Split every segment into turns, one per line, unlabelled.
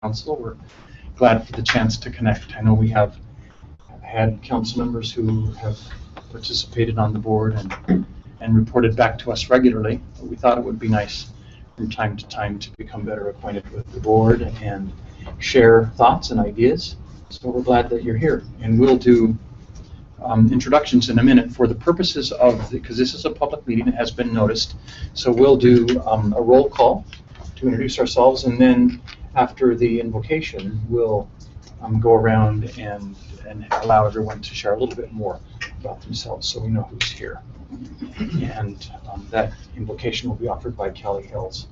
Council. We're glad for the chance to connect. I know we have had council members who have participated on the board and reported back to us regularly, but we thought it would be nice from time to time to become better acquainted with the board and share thoughts and ideas. So we're glad that you're here, and we'll do introductions in a minute for the purposes of, because this is a public meeting, it has been noticed, so we'll do a roll call to introduce ourselves, and then after the invocation, we'll go around and allow everyone to share a little bit more about themselves so we know who's here. And that invocation will be offered by Kelly Hills,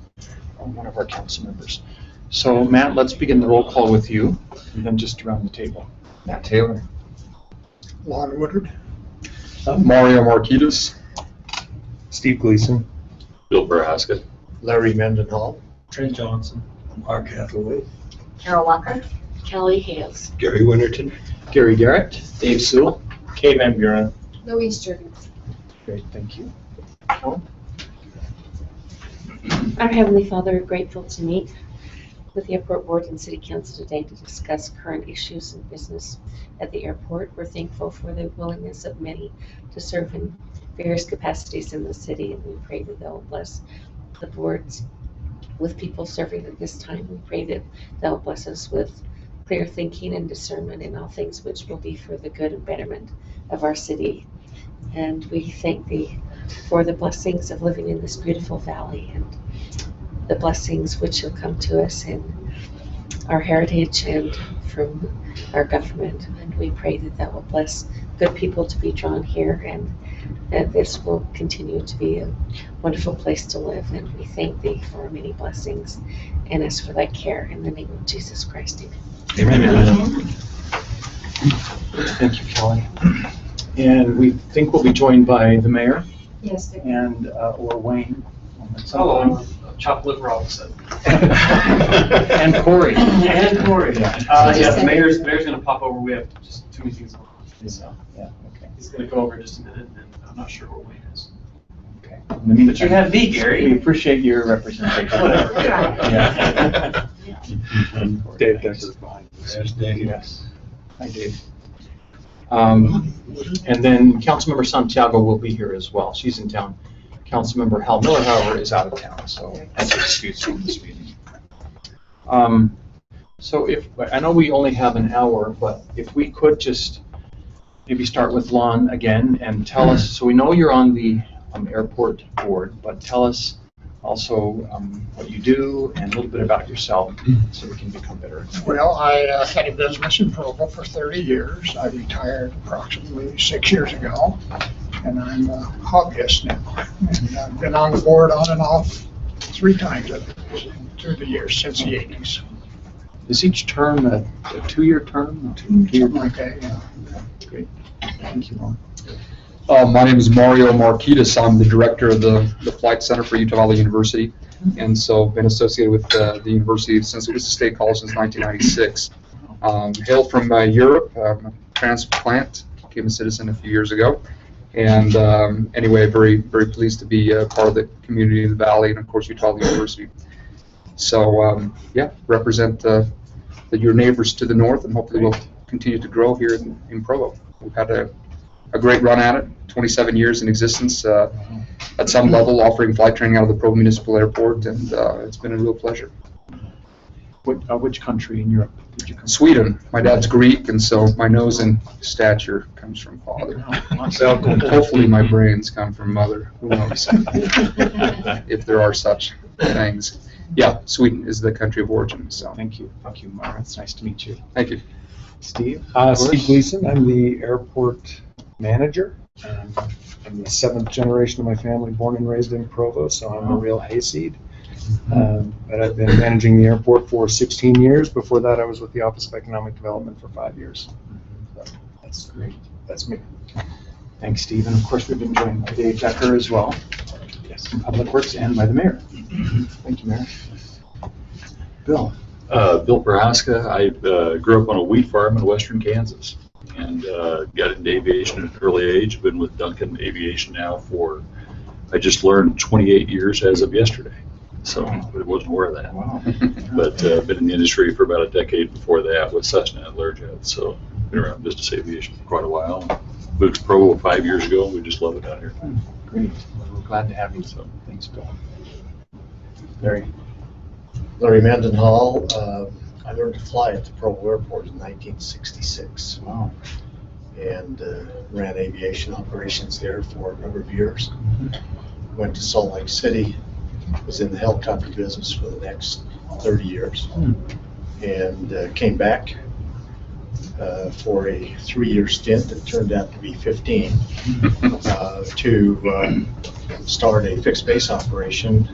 one of our council members. So Matt, let's begin the roll call with you, and then just around the table.
Matt Taylor.
Lon Woodard.
Mario Marquitas.
Steve Gleason.
Bill Prohaska.
Larry Mendenhall.
Trey Johnson.
Mark Hathaway.
Carol Walker. Kelly Hales.
Gary Winterton.
Gary Garrett. Dave Sewell.
Kay Van Buren.
Louise Jurgens.
Great, thank you.
Our Heavenly Father, we're grateful to meet with the Airport Board and City Council today to discuss current issues and business at the airport. We're thankful for the willingness of many to serve in various capacities in the city, and we pray that they'll bless the boards with people serving at this time. We pray that they'll bless us with clear thinking and discernment in all things which will be for the good and betterment of our city. And we thank Thee for the blessings of living in this beautiful valley and the blessings which will come to us in our heritage and from our government. And we pray that that will bless good people to be drawn here, and that this will continue to be a wonderful place to live. And we thank Thee for our many blessings and ask for Thy care in the name of Jesus Christ. Amen.
Amen. Thank you, Kelly. And we think we'll be joined by the mayor
Yes,
and or Wayne.
Hello, Chocolate Robinson.
And Corey.
And Corey.
Yeah.
The mayor's going to pop over. We have just two meetings on. So
Yeah, okay.
he's going to go over in just a minute, and I'm not sure where Wayne is.
Okay.
But you have me,
We
Gary.
appreciate your representation.
Whatever.
Yeah.
Dave Dexter's behind. Yes, Dave.
Yes, hi Dave. And then Councilmember Santiago will be here as well. She's in town. Councilmember Hal Miller, however, is out of town, so that's excused from this meeting. So if, I know we only have an hour, but if we could just maybe start with Lon again and tell us, so we know you're on the airport board, but tell us also what you do and a little bit about yourself so we can become better.
Well, I had a business in Provo for 30 years. I retired approximately 6 years ago, and I'm a hobbyist now. And I've been on the board on and off 3 times through the years since the 80s.
Is each term a 2-year term?
Something like that, yeah.
Great. Thank you, Lon.
My name is Mario Marquitas. I'm the director of the Flight Center for Utah Valley University, and so been associated with the university since it was a state college since 1996. Hail from Europe, I'm a transplant, became a citizen a few years ago, and anyway, very, very pleased to be part of the community in the Valley and of course Utah Valley University. So yeah, represent your neighbors to the north, and hopefully we'll continue to grow here in Provo. We've had a great run at it, 27 years in existence, at some level offering flight training out of the Provo Municipal Airport, and it's been a real pleasure.
Which country in Europe did you come from?
Sweden. My dad's Greek, and so my nose and stature comes from father.
So,
Hopefully my brains come from mother. Who knows? If there are such things. Yeah, Sweden is the country of origin. So
Thank you, Mara. It's nice to meet you.
thank you.
Steve?
Steve Gleason. I'm the airport manager. I'm the 7th generation of my family, born and raised in Provo, so I'm a real hayseed. But I've been managing the airport for 16 years. Before that, I was with the Office of Economic Development for 5 years. So
That's great.
that's me.
Thanks, Steve. And of course, we've been joined by Dave Decker as well, from Public Works, and by the mayor. Thank you, Mayor. Bill?
Bill Prohaska. I grew up on a wheat farm in western Kansas and got into aviation at an early age. Been with Duncan Aviation now for, I just learned, 28 years as of yesterday. So I wasn't aware of that.
Wow.
But been in the industry for about a decade before that with Cessna and Learjet. So been around business aviation for quite a while. Moved to Provo 5 years ago. We just love it out here.
Great. Well, we're glad to have you. So thanks, Bill. Larry.
Larry Mendenhall. I learned to fly at the Provo Airport in 1966
Wow.
and ran aviation operations there for a number of years. Went to Salt Lake City, was in the helicopter business for the next 30 years, and came back for a 3-year stint that turned out to be 15 to start a fixed base operation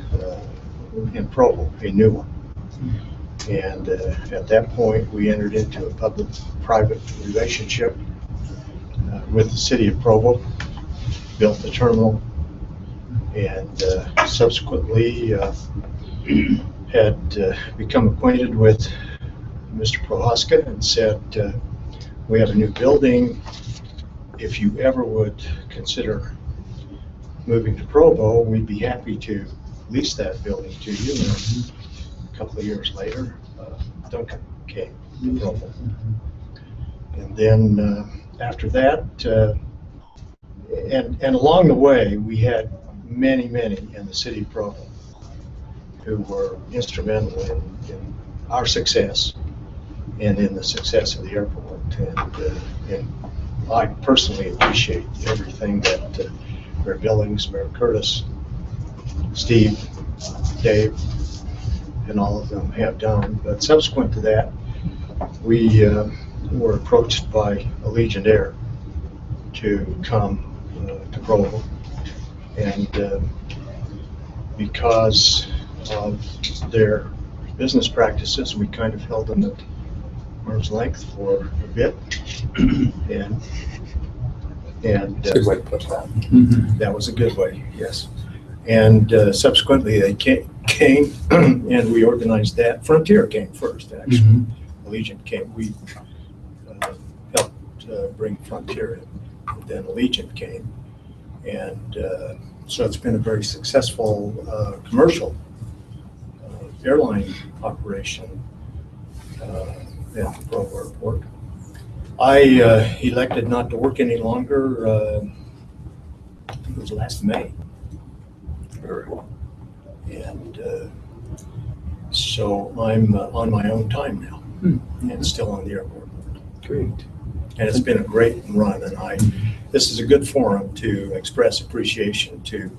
in Provo, a new one. And at that point, we entered into a public-private relationship with the city of Provo, built the terminal, and subsequently had become acquainted with Mr. Prohaska and said, we have a new building. If you ever would consider moving to Provo, we'd be happy to lease that building to you. And a couple of years later, Duncan came to Provo. And then after that, and along the way, we had many in the city of Provo who were instrumental in our success and in the success of the airport. And I personally appreciate everything that Mayor Billings, Mayor Curtis, Steve, Dave, and all of them have done. But subsequent to that, we were approached by Allegiant Air to come to Provo. And because of their business practices, we kind of held them at arm's length for a bit. And
Good way to put that.
that was a good way, yes. And subsequently, they came and we organized that. Frontier came first, actually. Allegiant came. We helped bring Frontier in. Then Allegiant came. And so it's been a very successful commercial airline operation at the Provo Airport. I elected not to work any longer, I think it was last May.
Very well.
And so I'm on my own time now and still on the airport.
Great.
And it's been a great run, and this is a good forum to express appreciation to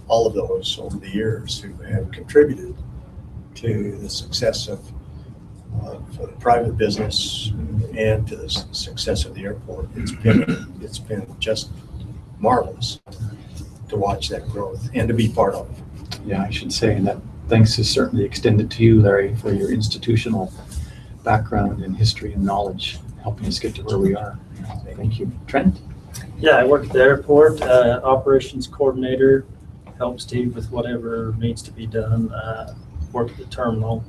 all of those over the years who have contributed to the success of private business and to the success of the airport. It's been just marvelous to watch that growth and to be part of it.
Yeah, I should say that thanks is certainly extended to you, Larry, for your institutional background and history and knowledge, helping us get to where we are. Thank you. Trent?
Yeah, I work at the airport, operations coordinator, help Steve with whatever needs to be done, work at the terminal.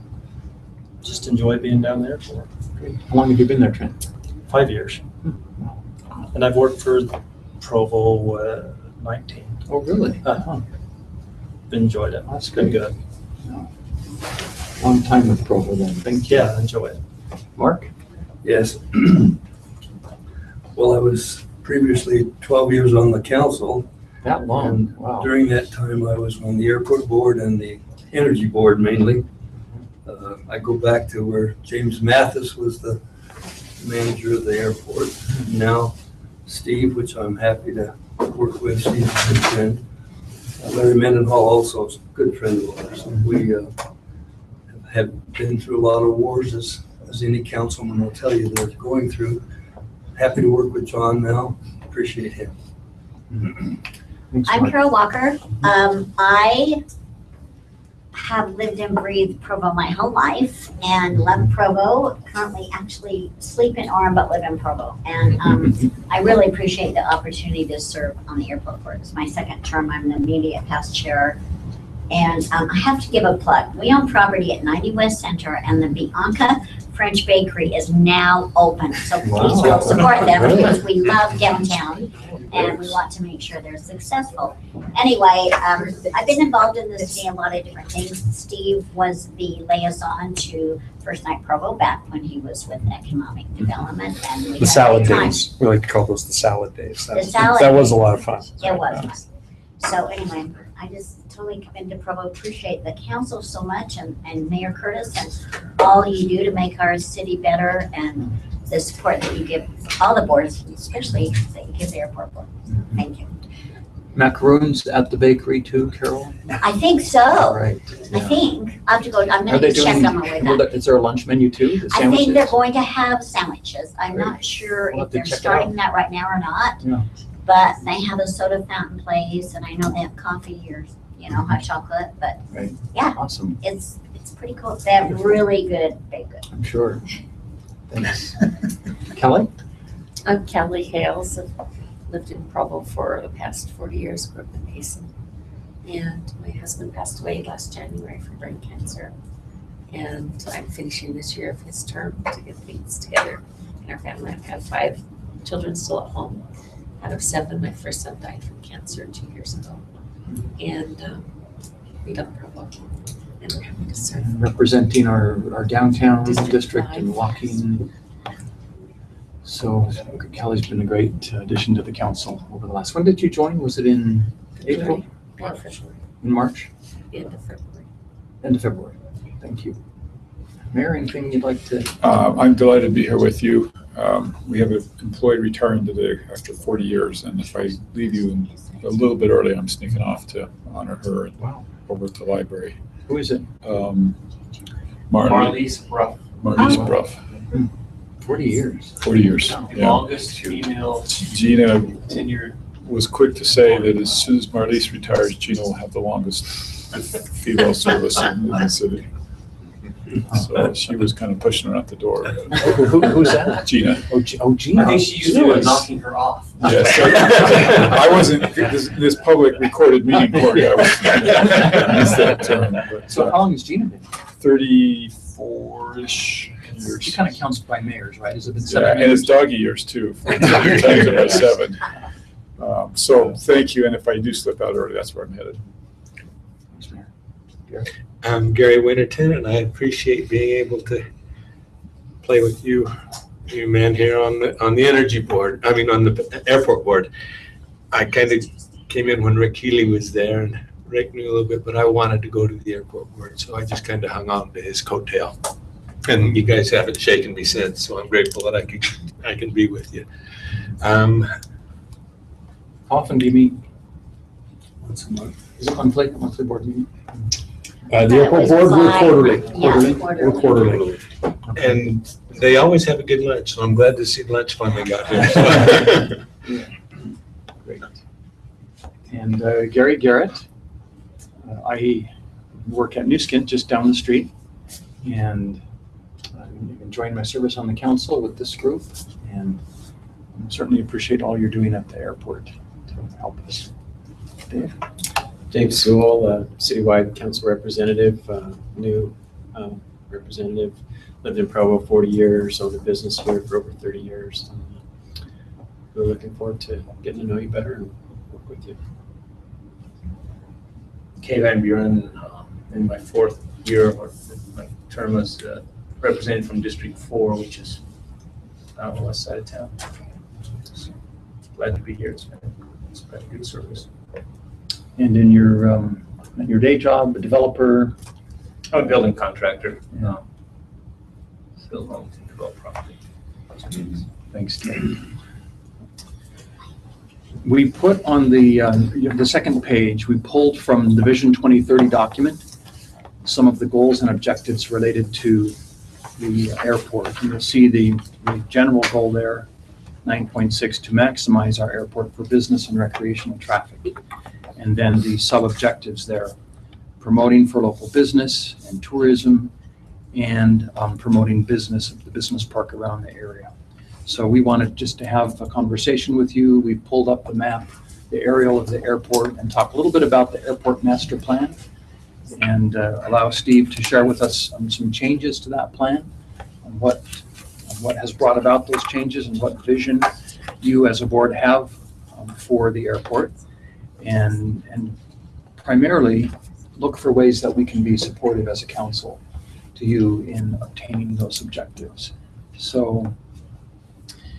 Just enjoy being down there for
Great. How long have you been there, Trent?
5 years. And I've worked for Provo 19.
Oh, really?
Enjoyed it.
That's
Been
good.
good.
Long time with Provo then. Thank you.
Yeah, enjoy it.
Mark?
Yes. Well, I was previously 12 years on the council.
That long?
And
Wow.
during that time, I was on the airport board and the energy board mainly. I go back to where James Mathis was the manager of the airport. Now Steve, which I'm happy to work with, Steve's a good friend. Larry Mendenhall also is a good friend of ours. We have been through a lot of wars, as any councilman will tell you they're going through. Happy to work with John now. Appreciate him.
Thanks,
I'm
Mark.
Carol Walker. I have lived and breathed Provo my whole life and love Provo. Currently actually sleep in Orem but live in Provo. And I really appreciate the opportunity to serve on the airport board. It's my second term. I'm the immediate past chair. And I have to give a plug. We own property at 90 West Center and the Bianca French Bakery is now open. So please
Wow.
go support them
Really?
because we love downtown and we want to make sure they're successful. Anyway, I've been involved in the city in a lot of different things. Steve was the liaison to First Night Provo back when he was with Economic Development, and we
The
had a
salad
great time.
days. We like to call those the salad days.
The salad
That was a
days.
lot of fun.
It was. So anyway, I just totally commend to Provo, appreciate the council so much and Mayor Curtis and all you do to make our city better and the support that you give all the boards, especially that you give the airport board. Thank you.
Macaroons at the bakery too, Carol?
I think so.
All right.
I think. I have to go, I'm
Are
gonna
they
check
doing,
on my way back.
is there a lunch menu too? The
I think they're
sandwiches?
going to have sandwiches. I'm
Great.
not sure
We'll have
if
to
they're
check it
starting that right now or not.
Yeah.
But they have a soda fountain place and I know they have coffee or, hot chocolate, but
Awesome,
it's pretty cool. They have really good baked goods.
I'm sure. Thanks. Kelly?
I'm Kelly Hales. I've lived in Provo for the past 40 years, grew up in Mason. And my husband passed away last January from brain cancer. And I'm finishing this year of his term to get things together in our family. I have 5 children still at home. Out of 7, my first son died from cancer 2 years ago. And we love Provo. And we're happy to serve.
Representing our downtown
District
district
five.
and walking. So Kelly's been a great addition to the council over the last, when did you join? Was it in April,
End of February.
in March?
End of February.
End of February. Thank you. Mayor, anything you'd like to?
I'm delighted to be here with you. We have an employee retiring today after 40 years, and if I leave you a little bit early, I'm sneaking off to honor her
Wow.
over at the library.
Who is it?
Marlies
Bruff.
Oh.
Bruff,
40 years.
40 years. Yeah.
Longest female
Gina
tenured.
was quick to say that as soon as Marlies retires, Gina will have the longest female service in the city. So she was kind of pushing her out the door.
Who's that?
Gina.
Gina.
I think she used to be knocking her off.
Yes. I wasn't, this public recorded meeting, Cory, I missed that term. But,
So how long has Gina been?
34-ish
She
years.
kind of counts by mayors, right? Has it been
Yeah,
7
and
years?
it's doggy years too. Times it by 7. So thank you, and if I do slip out early, that's where I'm headed.
Thanks, Mayor.
I'm Gary Winterton, and I appreciate being able to play with you men here on the energy board. I mean, on the airport board. I kind of came in when Rick Healy was there, and Rick knew a little bit, but I wanted to go to the airport board, so I just kind of hung on to his coattail. And you guys haven't shaken me since, so I'm grateful that I can be with you.
How often do you meet?
Once a month.
Is it monthly board meeting?
The airport board, we're quarterly.
Yeah,
We're quarterly.
And they always have a good lunch, so I'm glad to see lunch finally got here.
Great. And Gary Garrett, I work at New Skint just down the street, and I'm enjoying my service on the council with this group, and certainly appreciate all you're doing at the airport to help us. Dave?
Dave Sewell, citywide council representative, new representative, lived in Provo 40 years, owned a business here for over 30 years. We're looking forward to getting to know you better and work with you.
Kay Van Buren, in my 4th year or my term as representative from District 4, which is out on the west side of town. So, glad to be here. It's been a good service.
And in your day job, a developer?
I'm a building contractor. Build homes and develop property.
Thanks, Dave. We put on the second page, we pulled from the Vision 2030 document some of the goals and objectives related to the airport. And you'll see the general goal there, 9.6, to maximize our airport for business and recreational traffic. And then the sub-objectives there, promoting for local business and tourism, and promoting business at the business park around the area. So we wanted just to have a conversation with you. We pulled up the map, the aerial of the airport, and talk a little bit about the airport master plan, and allow Steve to share with us some changes to that plan, what has brought about those changes and what vision you as a board have for the airport, and primarily look for ways that we can be supportive as a council to you in obtaining those objectives. So,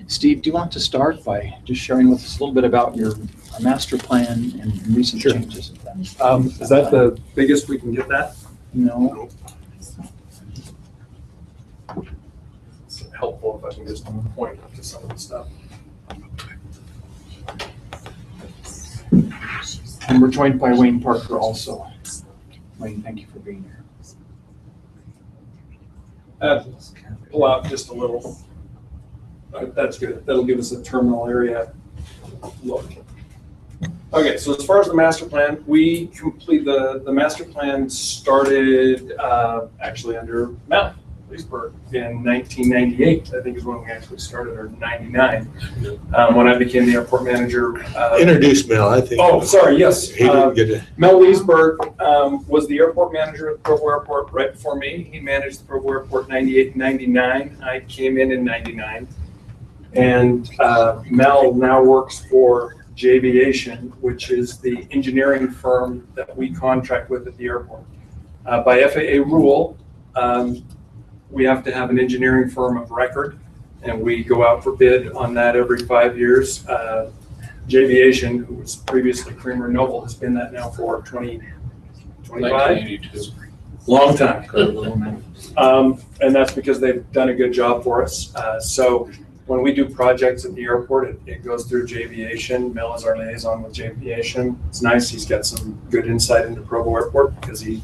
Steve, do you want to start by just sharing with us a little bit about your master plan and recent
Sure.
changes?
Is that the biggest we can get that?
No.
It's helpful if I can just point to some of the stuff.
And we're joined by Wayne Parker also. Wayne, thank you for being here.
Pull out just a little. That's good. That'll give us a terminal area look. Okay, so as far as the master plan, we complete the master plan started actually under Mount Leesburg in 1998, I think is when we actually started, or 99, when I became the airport manager.
Introduce Mel, I think.
Oh, sorry, yes.
He didn't get it.
Mel Leesburg was the airport manager at Provo Airport right before me. He managed the Provo Airport 98 and 99. I came in 99. And Mel now works for J'Aviation, which is the engineering firm that we contract with at the airport. By FAA rule, we have to have an engineering firm of record, and we go out for bid on that every 5 years. J'Aviation, who was previously Creamer Noble, has been that now for 25?
1982.
Long time. And that's because they've done a good job for us. So when we do projects at the airport, it goes through J'Aviation. Mel is our liaison with J'Aviation. It's nice. He's got some good insight into Provo Airport because he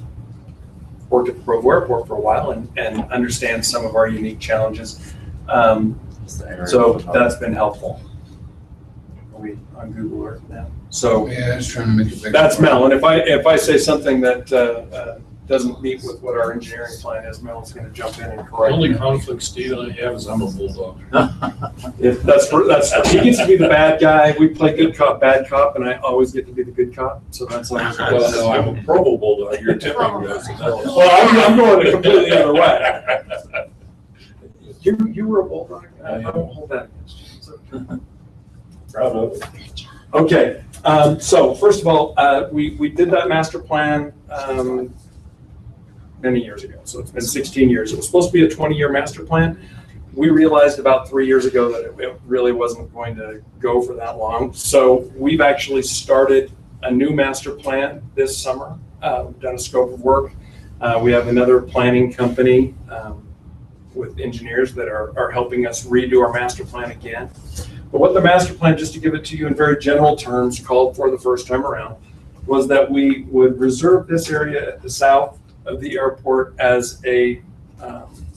worked at the Provo Airport for a while and understands some of our unique challenges. So that's been helpful. Are we on Google Earth now? So
Yeah, I was trying to make it bigger.
that's Mel. And if I say something that doesn't meet with what our engineering plan is, Mel's going to jump in and
The
correct
only
me.
conflict Steve and I have is I'm a bulldog.
He gets to be the bad guy. We play good cop, bad cop, and I always get to be the good cop. So that's always.
Well, no, I'm a Provo bulldog. You're tipping guys.
Well, I'm going a completely other way. You were a bulldog. I won't hold that against you.
Proud of it.
Okay, so first of all, we did that master plan many years ago. So it's been 16 years. It was supposed to be a 20-year master plan. We realized about 3 years ago that it really wasn't going to go for that long. So we've actually started a new master plan this summer. We've done a scope of work. We have another planning company with engineers that are helping us redo our master plan again. But what the master plan, just to give it to you in very general terms, called for the first time around, was that we would reserve this area at the south of the airport as a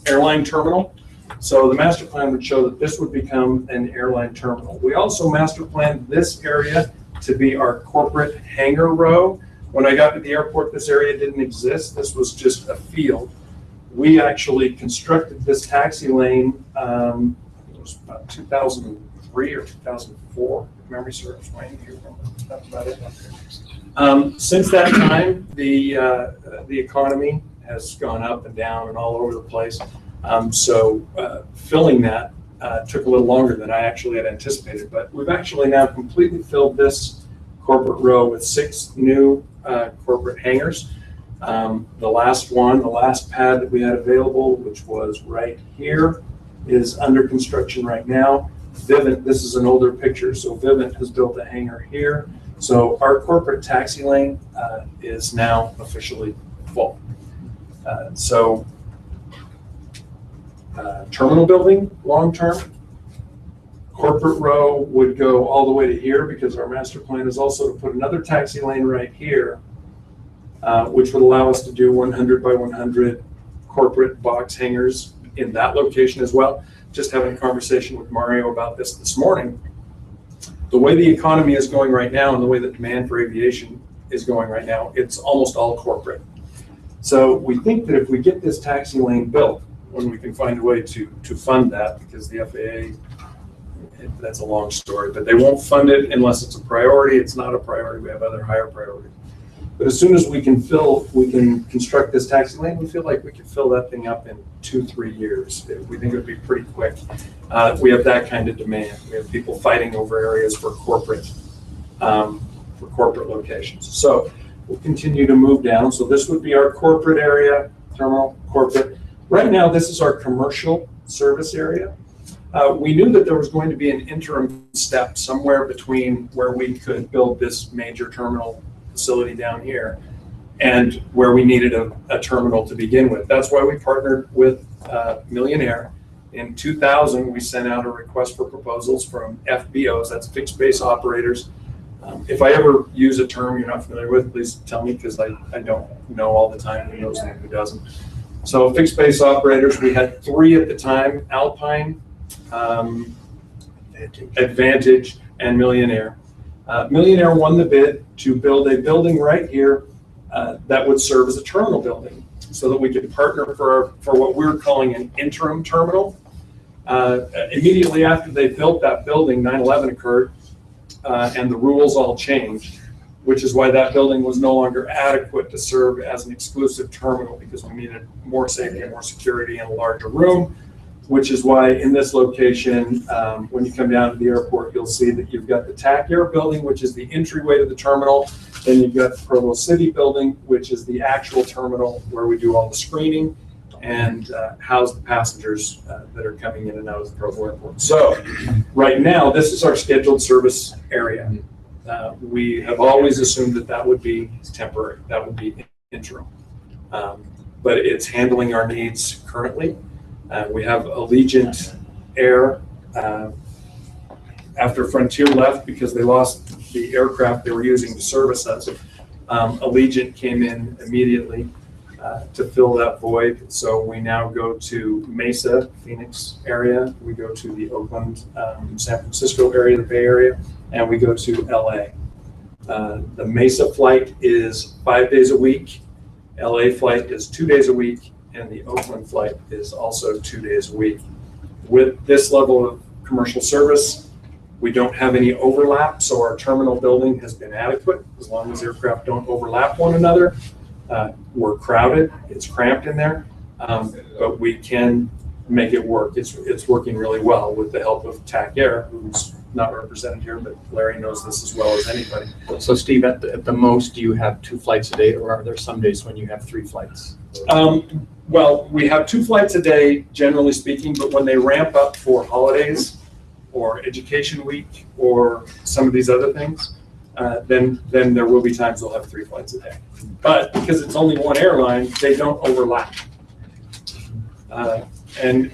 airline terminal. So the master plan would show that this would become an airline terminal. We also master planned this area to be our corporate hangar row. When I got to the airport, this area didn't exist. This was just a field. We actually constructed this taxi lane, it was about 2003 or 2004, if memory serves. Wayne, do you remember? That's about it. Since that time, the economy has gone up and down and all over the place. So filling that took a little longer than I actually had anticipated, but we've actually now completely filled this corporate row with 6 new corporate hangars. The last pad that we had available, which was right here, is under construction right now. Vivint, this is an older picture, so Vivint has built a hangar here. So our corporate taxi lane is now officially full. Terminal building, long-term. Corporate row would go all the way to here because our master plan is also to put another taxi lane right here, which would allow us to do 100 by 100 corporate box hangars in that location as well. Just having a conversation with Mario about this morning. The way the economy is going right now and the way the demand for aviation is going right now, it's almost all corporate. So we think that if we get this taxi lane built, when we can find a way to fund that, because the FAA, that's a long story, but they won't fund it unless it's a priority. It's not a priority. We have other higher priorities. But as soon as we can construct this taxi lane, we feel like we can fill that thing up in 2-3 years. We think it would be pretty quick. We have that kind of demand. We have people fighting over areas for corporate locations. So we'll continue to move down. So this would be our corporate area, terminal, corporate. Right now, this is our commercial service area. We knew that there was going to be an interim step somewhere between where we could build this major terminal facility down here and where we needed a terminal to begin with. That's why we partnered with Millionaire. In 2000, we sent out a request for proposals from FBOs, that's fixed base operators. If I ever use a term you're not familiar with, please tell me, because I don't know all the time who knows and who doesn't. So fixed base operators, we had 3 at the time: Alpine, Advantage, and Millionaire. Millionaire won the bid to build a building right here that would serve as a terminal building, so that we could partner for what we were calling an interim terminal. Immediately after they built that building, 9/11 occurred, and the rules all changed, which is why that building was no longer adequate to serve as an exclusive terminal, because we needed more safety and more security and a larger room, which is why in this location, when you come down to the airport, you'll see that you've got the TAC Air building, which is the entryway to the terminal. Then you've got the Provo City building, which is the actual terminal where we do all the screening and house the passengers that are coming in and out of the Provo Airport. So right now, this is our scheduled service area. We have always assumed that that would be temporary, that would be interim. But it's handling our needs currently. We have Allegiant Air. After Frontier left because they lost the aircraft they were using to service us, Allegiant came in immediately to fill that void. So we now go to Mesa, Phoenix area. We go to the Oakland, San Francisco area, the Bay Area, and we go to LA. The Mesa flight is 5 days a week. LA flight is 2 days a week. And the Oakland flight is also 2 days a week. With this level of commercial service, we don't have any overlap, so our terminal building has been adequate as long as aircraft don't overlap one another. We're crowded, it's cramped in there, but we can make it work. It's working really well with the help of TAC Air, who's not represented here, but Larry knows this as well as anybody.
So Steve, at the most, do you have 2 flights a day, or are there some days when you have 3 flights?
Well, we have 2 flights a day, generally speaking, but when they ramp up for holidays or education week or some of these other things, then there will be times we'll have 3 flights a day. But because it's only one airline, they don't overlap. And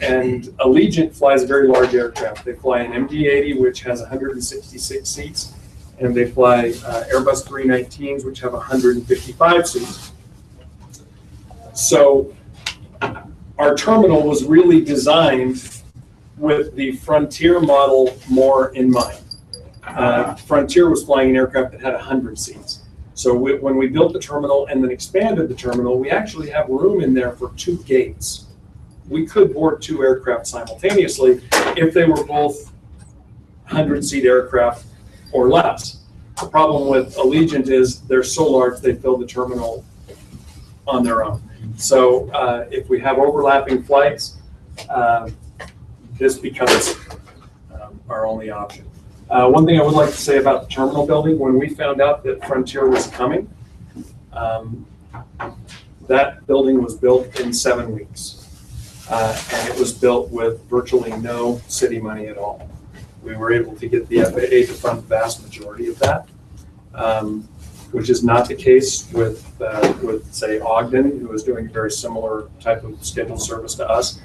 Allegiant flies a very large aircraft. They fly an MD-80, which has 166 seats, and they fly Airbus 319s, which have 155 seats. So our terminal was really designed with the Frontier model more in mind. Frontier was flying an aircraft that had 100 seats. So when we built the terminal and then expanded the terminal, we actually have room in there for 2 gates. We could board 2 aircraft simultaneously if they were both 100-seat aircraft or less. The problem with Allegiant is they're so large they fill the terminal on their own. So if we have overlapping flights, this becomes our only option. One thing I would like to say about the terminal building, when we found out that Frontier was coming, that building was built in 7 weeks. And it was built with virtually no city money at all. We were able to get the FAA to fund the vast majority of that, which is not the case with say, Ogden, who is doing a very similar type of scheduled service to us.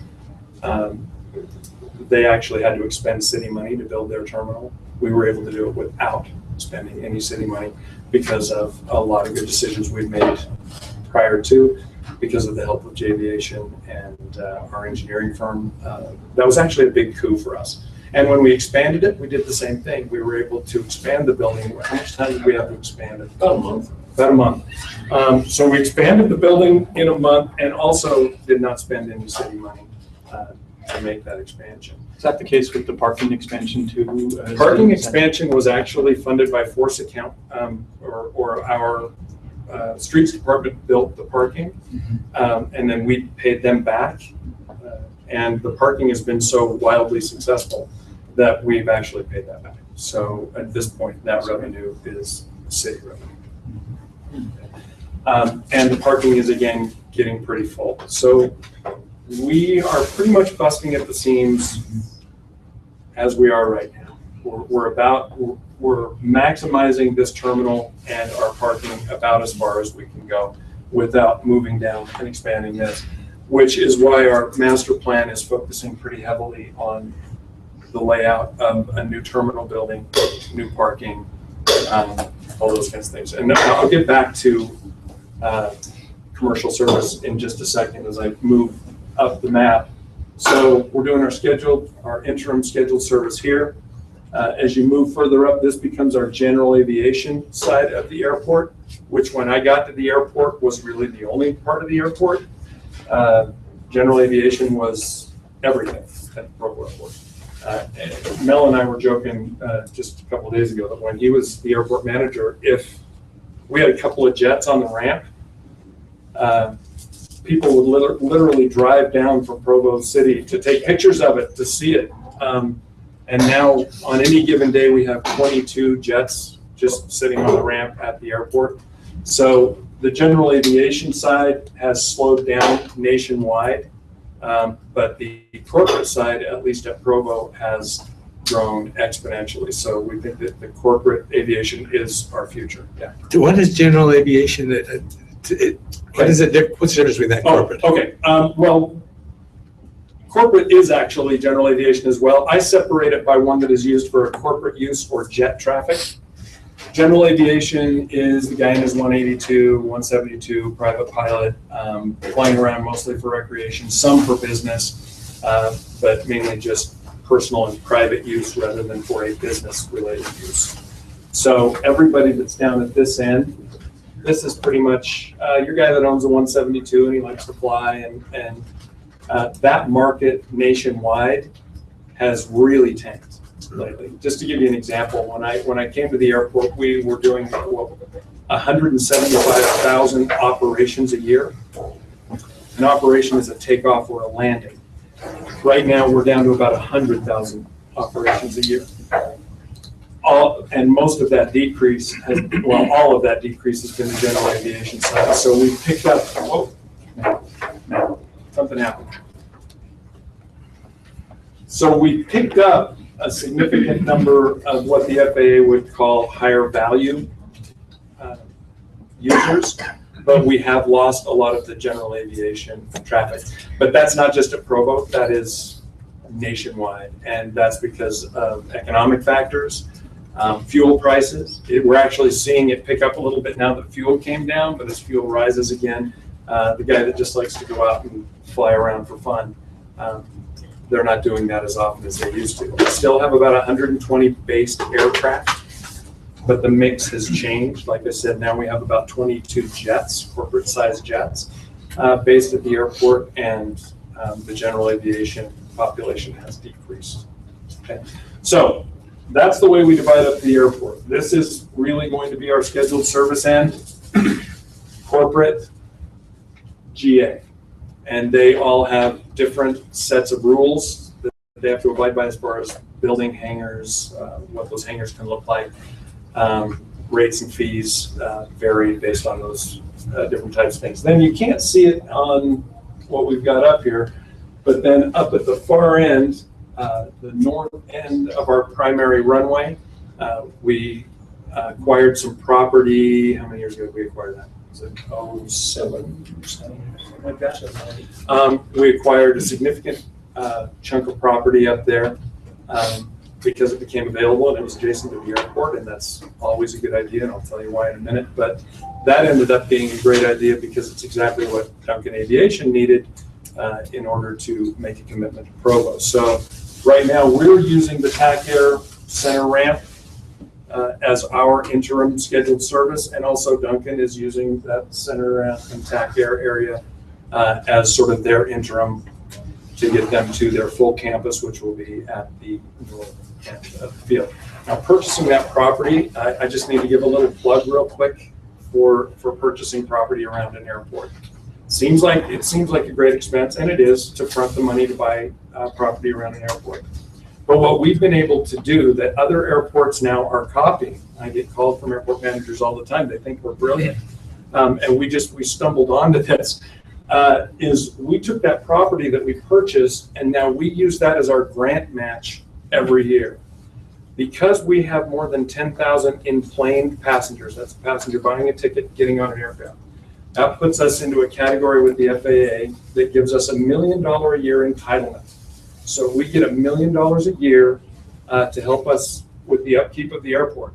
They actually had to expend city money to build their terminal. We were able to do it without spending any city money because of a lot of good decisions we've made prior to, because of the help of Javiation and our engineering firm. That was actually a big coup for us. And when we expanded it, we did the same thing. We were able to expand the building. How much time did we have to expand it? About a month. About a month. So we expanded the building in a month and also did not spend any city money to make that expansion.
Is that the case with the parking expansion too?
Parking expansion was actually funded by Force account, or our
Streets Department built the parking, and then we paid them back. And the parking has been so wildly successful that we've actually paid that back. So at this point, that revenue is city revenue. And the parking is again getting pretty full. So we are pretty much busting at the seams as we are right now. We're maximizing this terminal and our parking about as far as we can go without moving down and expanding this, which is why our master plan is focusing pretty heavily on the layout of a new terminal building, new parking, all those kinds of things. And I'll get back to commercial service in just a second as I move up the map. So we're doing our interim scheduled service here. As you move further up, this becomes our general aviation side of the airport, which when I got to the airport was really the only part of the airport. General aviation was everything at Provo Airport. Mel and I were joking just a couple of days ago that when he was the airport manager, if we had a couple of jets on the ramp, people would literally drive down from Provo City to take pictures of it, to see it. And now on any given day, we have 22 jets just sitting on the ramp at the airport. So the general aviation side has slowed down nationwide, but the corporate side, at least at Provo, has grown exponentially. So we think that the corporate aviation is our future. Yeah.
What is general aviation? What's the difference between that corporate?
Okay. Well, corporate is actually general aviation as well. I separate it by one that is used for a corporate use or jet traffic. General aviation is the guy in his 182, 172, private pilot, flying around mostly for recreation, some for business, but mainly just personal and private use rather than for a business-related use. So everybody that's down at this end, this is pretty much your guy that owns a 172 and he likes to fly, and that market nationwide has really tanked lately. Just to give you an example, when I came to the airport, we were doing 175,000 operations a year. An operation is a takeoff or a landing. Right now, we're down to about 100,000 operations a year. And most of that decrease all of that decrease has been the general aviation side. So we picked up, something happened. So we picked up a significant number of what the FAA would call higher value users, but we have lost a lot of the general aviation traffic. But that's not just at Provo, that is nationwide, and that's because of economic factors, fuel prices. We're actually seeing it pick up a little bit now that fuel came down, but as fuel rises again, the guy that just likes to go out and fly around for fun, they're not doing that as often as they used to. We still have about 120 based aircraft, but the mix has changed. Like I said, now we have about 22 jets, corporate sized jets, based at the airport, and the general aviation population has decreased. Okay. So that's the way we divide up the airport. This is really going to be our scheduled service end, corporate, GA. And they all have different sets of rules that they have to abide by as far as building hangars, what those hangars can look like. Rates and fees vary based on those different types of things. Then you can't see it on what we've got up here, but then up at the far end, the north end of our primary runway, we acquired some property. How many years ago did we acquire that? Was it 07, something like that? We acquired a significant chunk of property up there because it became available and it was adjacent to the airport, and that's always a good idea, and I'll tell you why in a minute. But that ended up being a great idea because it's exactly what Duncan Aviation needed in order to make a commitment to Provo. So right now we're using the TAC Air Center ramp as our interim scheduled service, and also Duncan is using that center and TAC Air area as sort of their interim to get them to their full campus, which will be at the north end of the field. Now, purchasing that property, I just need to give a little plug real quick for purchasing property around an airport. It seems like a great expense, and it is, to front the money to buy property around an airport. But what we've been able to do that other airports now are copying, I get called from airport managers all the time, they think we're brilliant. And we stumbled onto this, is we took that property that we purchased and now we use that as our grant match every year. Because we have more than 10,000 inflamed passengers, that's a passenger buying a ticket, getting on an aircraft. That puts us into a category with the FAA that gives us $1 million a year entitlement. So we get $1 million a year to help us with the upkeep of the airport.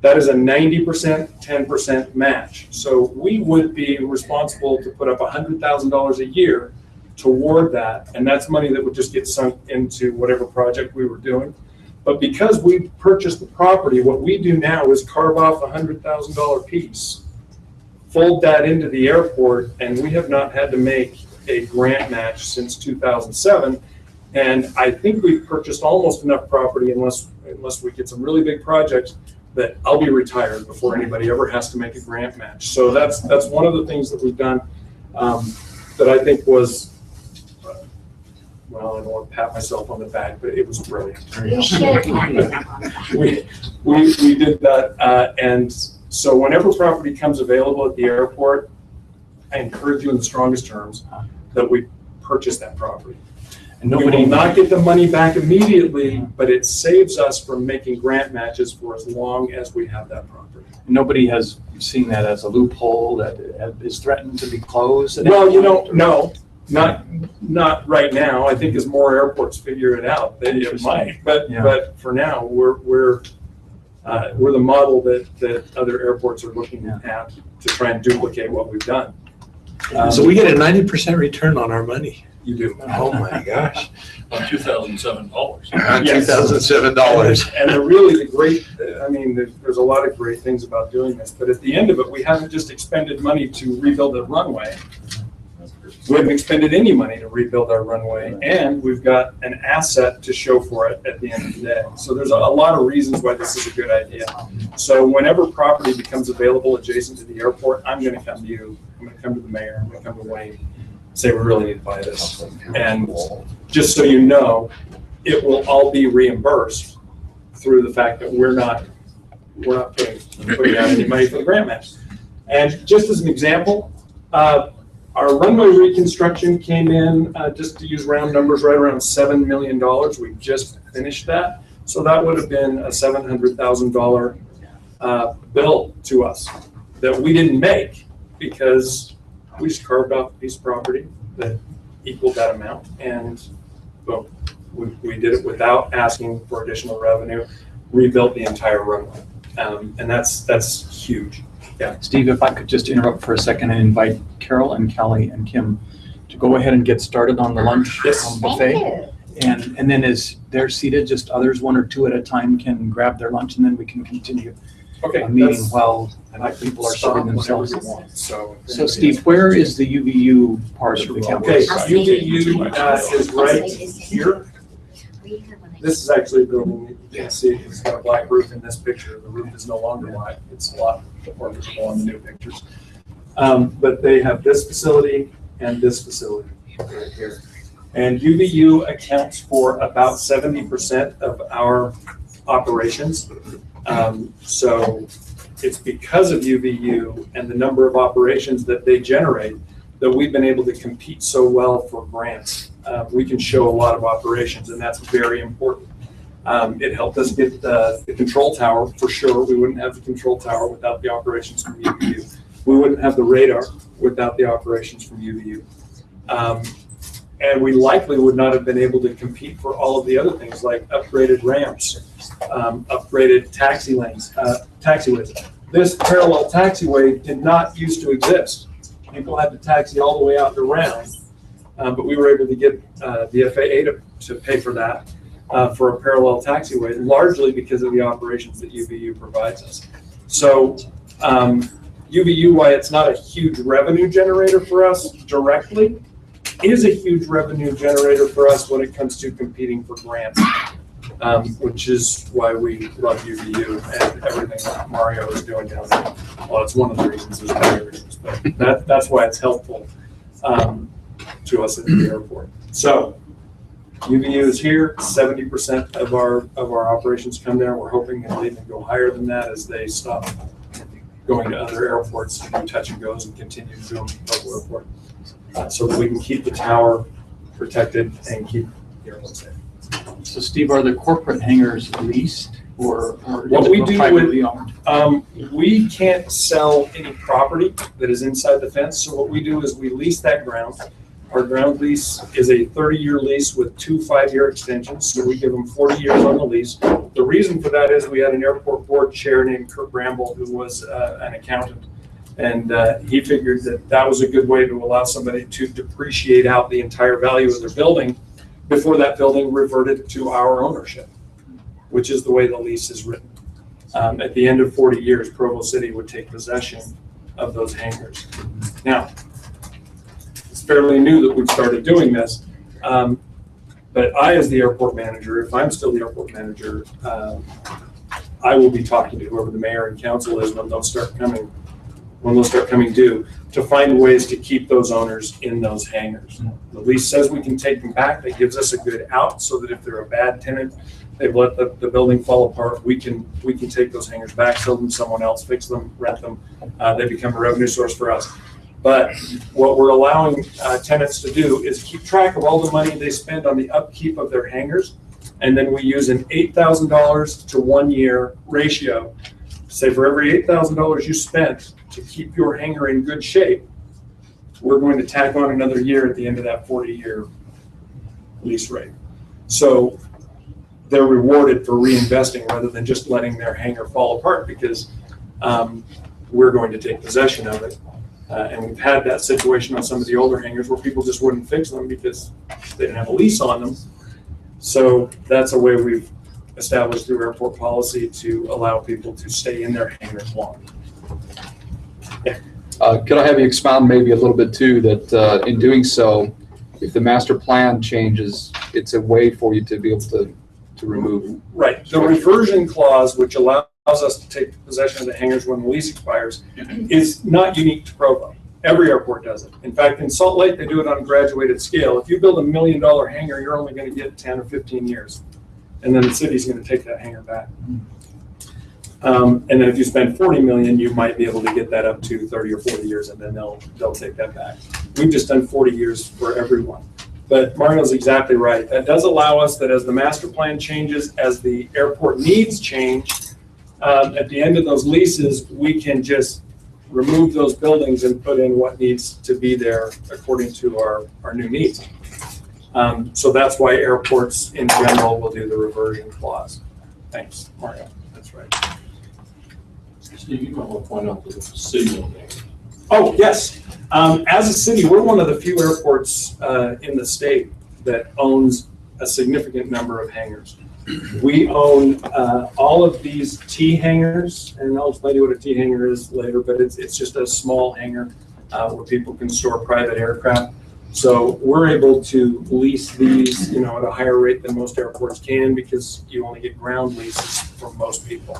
That is a 90%, 10% match. So we would be responsible to put up $100,000 a year toward that, and that's money that would just get sunk into whatever project we were doing. But because we purchased the property, what we do now is carve off a $100,000 piece, fold that into the airport, and we have not had to make a grant match since 2007. And I think we've purchased almost enough property, unless we get some really big projects, that I'll be retired before anybody ever has to make a grant match. So that's one of the things that we've done that I think was, well, I don't want to pat myself on the back, but it was brilliant.
You should have had it.
We did that, and so whenever property comes available at the airport, I encourage you in the strongest terms that we purchase that property. And we will not get the money back immediately, but it saves us from making grant matches for as long as we have that property.
Nobody has seen that as a loophole that is threatened to be closed?
Well, no, not right now. I think as more airports figure it out, then it might. But for now, we're the model that other airports are looking at to try and duplicate what we've done.
So we get a 90% return on our money.
You do.
Oh my gosh.
On $2,007.
On
Yes.
$2,007.
And there's a lot of great things about doing this, but at the end of it, we haven't just expended money to rebuild a runway. We haven't expended any money to rebuild our runway, and we've got an asset to show for it at the end of the day. So there's a lot of reasons why this is a good idea. So whenever property becomes available adjacent to the airport, I'm going to come to you. I'm going to come to the mayor. I'm going to come to Wayne. Say we really need to buy this. And just so you know, it will all be reimbursed through the fact that we're not putting out any money for the grant match. And just as an example, our runway reconstruction came in, just to use round numbers, right around $7 million. We just finished that. So that would have been a $700,000 bill to us that we didn't make because we just carved off a piece of property that equaled that amount, and boom, we did it without asking for additional revenue, rebuilt the entire runway, and that's huge. Yeah.
Steve, if I could just interrupt for a second and invite Carol and Kelly and Kim to go ahead and get started on the lunch buffet.
Thank you.
And then as they're seated, just others, one or two at a time, can grab their lunch, and then we can continue a meeting while people are serving themselves.
So
Steve, where is the UVU part of the campus?
Okay, UVU is right here. This is actually a building, you can see it's got a black roof in this picture. The roof is no longer black. It's a lot more visible on the new pictures. But they have this facility and this facility right here. And UVU accounts for about 70% of our operations. So it's because of UVU and the number of operations that they generate that we've been able to compete so well for grants. We can show a lot of operations, and that's very important. It helped us get the control tower, for sure. We wouldn't have the control tower without the operations from UVU. We wouldn't have the radar without the operations from UVU. And we likely would not have been able to compete for all of the other things like upgraded ramps, upgraded taxi lanes, taxiways. This parallel taxiway did not used to exist. People had to taxi all the way out and around, but we were able to get the FAA to pay for that for a parallel taxiway, largely because of the operations that UVU provides us. So UVU, why it's not a huge revenue generator for us directly, is a huge revenue generator for us when it comes to competing for grants. which is why we love UVU and everything that Mario is doing down there. Well, it's one of the reasons, there's many reasons, but that's why it's helpful to us at the airport. So UVU is here, 70% of our operations come there. We're hoping it'll even go higher than that as they stop going to other airports to do touch and goes and continue to do them at the local airport, so that we can keep the tower protected and keep the airport safe.
So Steve, are the corporate hangars leased or
What we do
privately
with,
owned?
we can't sell any property that is inside the fence. So what we do is we lease that ground. Our ground lease is a 30-year lease with 2 5-year extensions. So we give them 40 years on the lease. The reason for that is we had an airport board chair named Kurt Bramble, who was an accountant. And he figured that was a good way to allow somebody to depreciate out the entire value of their building before that building reverted to our ownership, which is the way the lease is written. At the end of 40 years, Provo City would take possession of those hangars. Now, it's fairly new that we've started doing this, but I, as the airport manager, if I'm still the airport manager, I will be talking to whoever the mayor and council is when those start coming due, to find ways to keep those owners in those hangars. The lease says we can take them back. That gives us a good out, so that if they're a bad tenant, they've let the building fall apart, we can take those hangars back, sell them to someone else, fix them, rent them. They become a revenue source for us. But what we're allowing tenants to do is keep track of all the money they spend on the upkeep of their hangars, and then we use an $8,000 to 1 year ratio. Say for every $8,000 you spent to keep your hangar in good shape, we're going to tack on another year at the end of that 40-year lease rate. So they're rewarded for reinvesting rather than just letting their hangar fall apart, because we're going to take possession of it. And we've had that situation on some of the older hangars where people just wouldn't fix them because they didn't have a lease on them. So that's a way we've established through airport policy to allow people to stay in their hangars long. Yeah.
Could I have you expound maybe a little bit too, that in doing so, if the master plan changes, it's a way for you to be able to remove?
Right. The reversion clause, which allows us to take possession of the hangars when the lease expires, is not unique to Provo. Every airport does it. In fact, in Salt Lake, they do it on a graduated scale. If you build $1 million hangar, you're only going to get 10 or 15 years. And then the city's going to take that hangar back. And then if you spend 40 million, you might be able to get that up to 30 or 40 years, and then they'll take that back. We've just done 40 years for everyone. But Mario's exactly right. That does allow us that as the master plan changes, as the airport needs change, at the end of those leases, we can just remove those buildings and put in what needs to be there according to our new needs. So that's why airports in general will do the reversion clause. Thanks, Mario. That's right.
Steve, you might want to point out the city on there.
Oh, yes. As a city, we're one of the few airports in the state that owns a significant number of hangars. We own all of these T hangars, and I'll explain to you what a T hangar is later, but it's just a small hangar where people can store private aircraft. So we're able to lease these, at a higher rate than most airports can, because you only get ground leases from most people.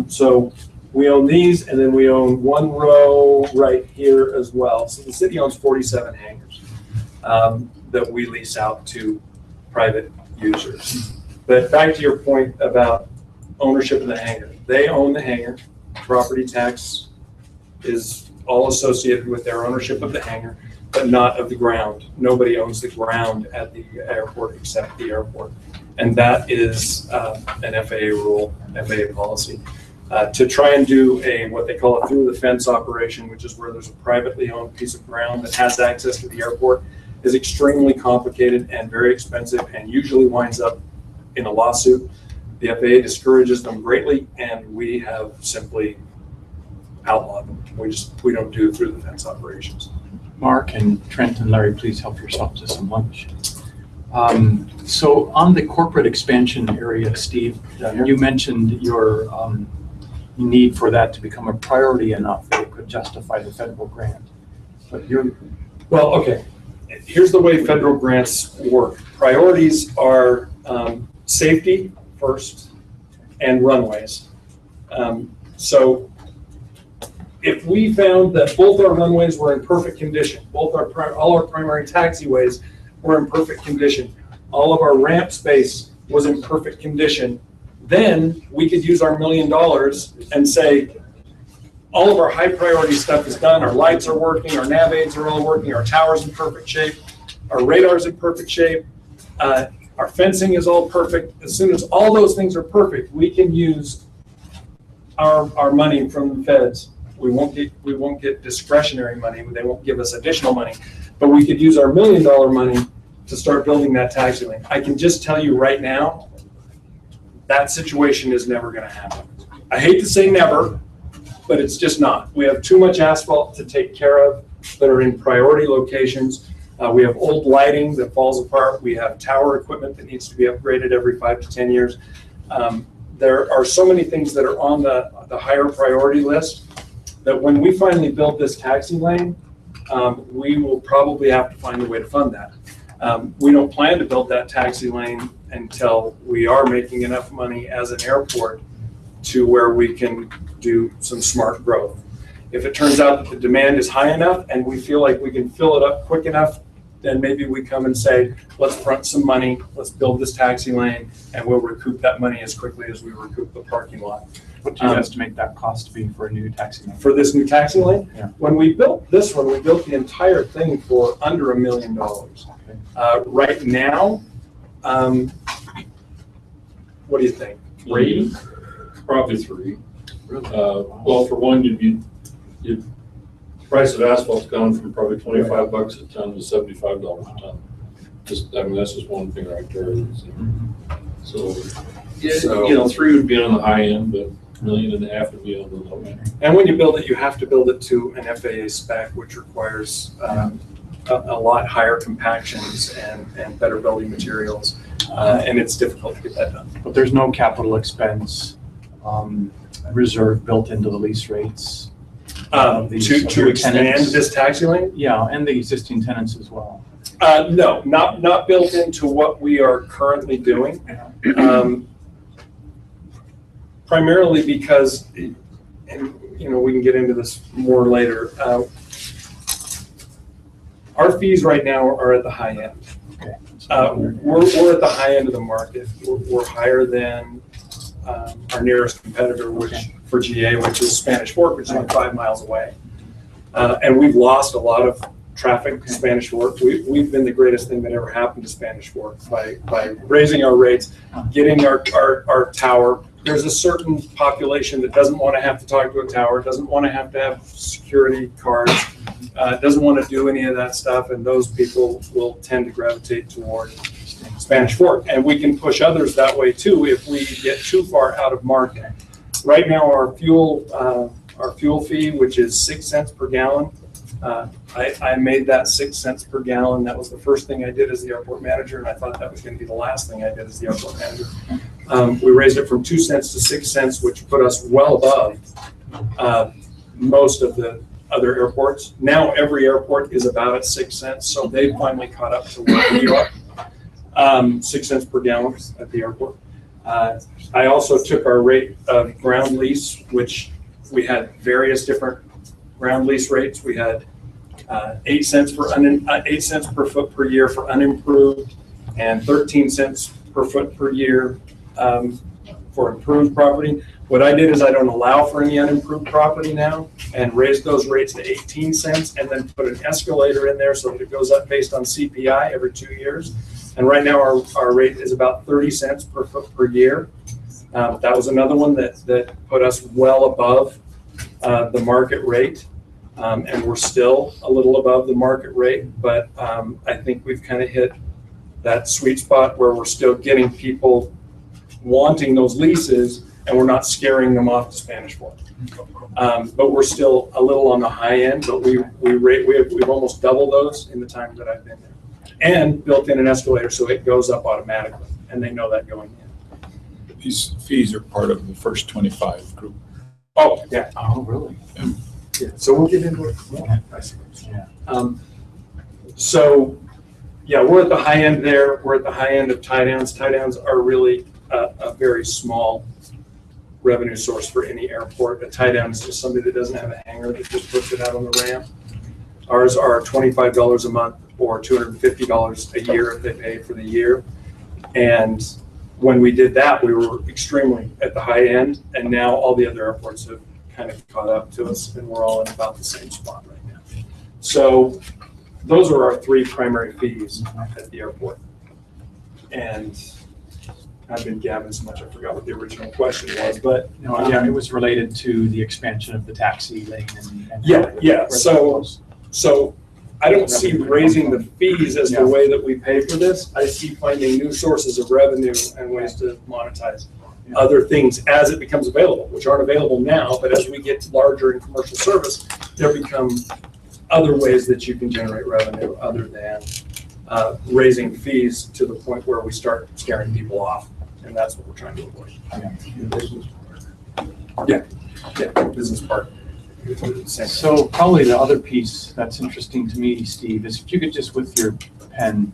So we own these, and then we own one row right here as well. So the city owns 47 hangars that we lease out to private users. But back to your point about ownership of the hangar. They own the hangar. Property tax is all associated with their ownership of the hangar, but not of the ground. Nobody owns the ground at the airport except the airport. And that is an FAA rule, FAA policy. To try and do what they call a through the fence operation, which is where there's a privately owned piece of ground that has access to the airport, is extremely complicated and very expensive, and usually winds up in a lawsuit. The FAA discourages them greatly, and we have simply outlawed them. We don't do through the fence operations.
Mark and Trent and Larry, please help yourself to some lunch. So on the corporate expansion area, Steve, you mentioned your need for that to become a priority enough that it could justify the federal grant. But
Well, okay. Here's the way federal grants work. Priorities are safety first and runways. So if we found that both our runways were in perfect condition, all our primary taxiways were in perfect condition, all of our ramp space was in perfect condition, then we could use our $1 million and say, all of our high priority stuff is done, our lights are working, our nav aids are all working, our tower's in perfect shape, our radar's in perfect shape, our fencing is all perfect. As soon as all those things are perfect, we can use our money from the feds. We won't get discretionary money. They won't give us additional money, but we could use our $1 million money to start building that taxi lane. I can just tell you right now, that situation is never going to happen. I hate to say never, but it's just not. We have too much asphalt to take care of that are in priority locations. We have old lighting that falls apart. We have tower equipment that needs to be upgraded every 5 to 10 years. There are so many things that are on the higher priority list that when we finally build this taxi lane, we will probably have to find a way to fund that. We don't plan to build that taxi lane until we are making enough money as an airport to where we can do some smart growth. If it turns out that the demand is high enough and we feel like we can fill it up quick enough, then maybe we come and say, let's front some money, let's build this taxi lane, and we'll recoup that money as quickly as we recoup the parking lot.
What do you estimate that cost to be for a new taxi lane?
For this new taxi lane?
Yeah.
When we built this one, we built the entire thing for under $1 million. Right now, what do you think? 3?
Probably 3. Well, for one, you'd price of asphalt's gone from probably $25 a ton to $75 a ton. That's just one thing right there. So, yeah, 3 would be on the high end, but $1.5 million would be on the low end.
And when you build it, you have to build it to an FAA spec, which requires a lot higher compactions and better building materials, and it's difficult to get that done.
But there's no capital expense reserve built into the lease rates?
To expand this taxi lane?
Yeah, and the existing tenants as well.
No, not built into what we are currently doing. Primarily because, and we can get into this more later. Our fees right now are at the high end.
Okay.
We're at the high end of the market. We're higher than our nearest competitor, for GA, which is Spanish Fork, which is only 5 miles away. And we've lost a lot of traffic to Spanish Fork. We've been the greatest thing that ever happened to Spanish Fork by raising our rates, getting our tower. There's a certain population that doesn't want to have to talk to a tower, doesn't want to have security cards, doesn't want to do any of that stuff, and those people will tend to gravitate toward Spanish Fork. And we can push others that way too if we get too far out of market. Right now, our fuel fee, which is 6 cents per gallon, I made that 6 cents per gallon. That was the first thing I did as the airport manager, and I thought that was going to be the last thing I did as the airport manager. We raised it from 2 cents to 6 cents, which put us well above most of the other airports. Now every airport is about at 6 cents, so they finally caught up to where we are. 6 cents per gallon at the airport. I also took our rate of ground lease, which we had various different ground lease rates. We had 8 cents per foot per year for unimproved, and 13 cents per foot per year for improved property. What I did is I don't allow for any unimproved property now, and raised those rates to 18 cents, and then put an escalator in there so that it goes up based on CPI every 2 years. And right now our rate is about 30 cents per foot per year. That was another one that put us well above the market rate. And we're still a little above the market rate, but I think we've kind of hit that sweet spot where we're still getting people wanting those leases, and we're not scaring them off to Spanish Fork. But we're still a little on the high end, but we've almost doubled those in the time that I've been there. And built in an escalator so it goes up automatically, and they know that going in.
These fees are part of the first 25 group.
Oh, yeah.
Oh, really?
Yeah. So we'll get into it more, I suppose.
Yeah.
So Yeah, we're at the high end there. We're at the high end of tie downs. Tie downs are really a very small revenue source for any airport. A tie down is just somebody that doesn't have a hangar that just puts it out on the ramp. Ours are $25 a month or $250 a year if they pay for the year. And when we did that, we were extremely at the high end, and now all the other airports have kind of caught up to us, and we're all in about the same spot right now. So those are our three primary fees at the airport. And I've been gabbing so much, I forgot what the original question was, but.
No, yeah, it was related to the expansion of the taxi lane and.
Yeah. So I don't see raising the fees as the way that we pay for this. I see finding new sources of revenue and ways to monetize other things as it becomes available, which aren't available now, but as we get larger in commercial service, there become other ways that you can generate revenue other than raising fees to the point where we start scaring people off, and that's what we're trying to avoid. Yeah, business part.
So probably the other piece that's interesting to me, Steve, is if you could just with your pen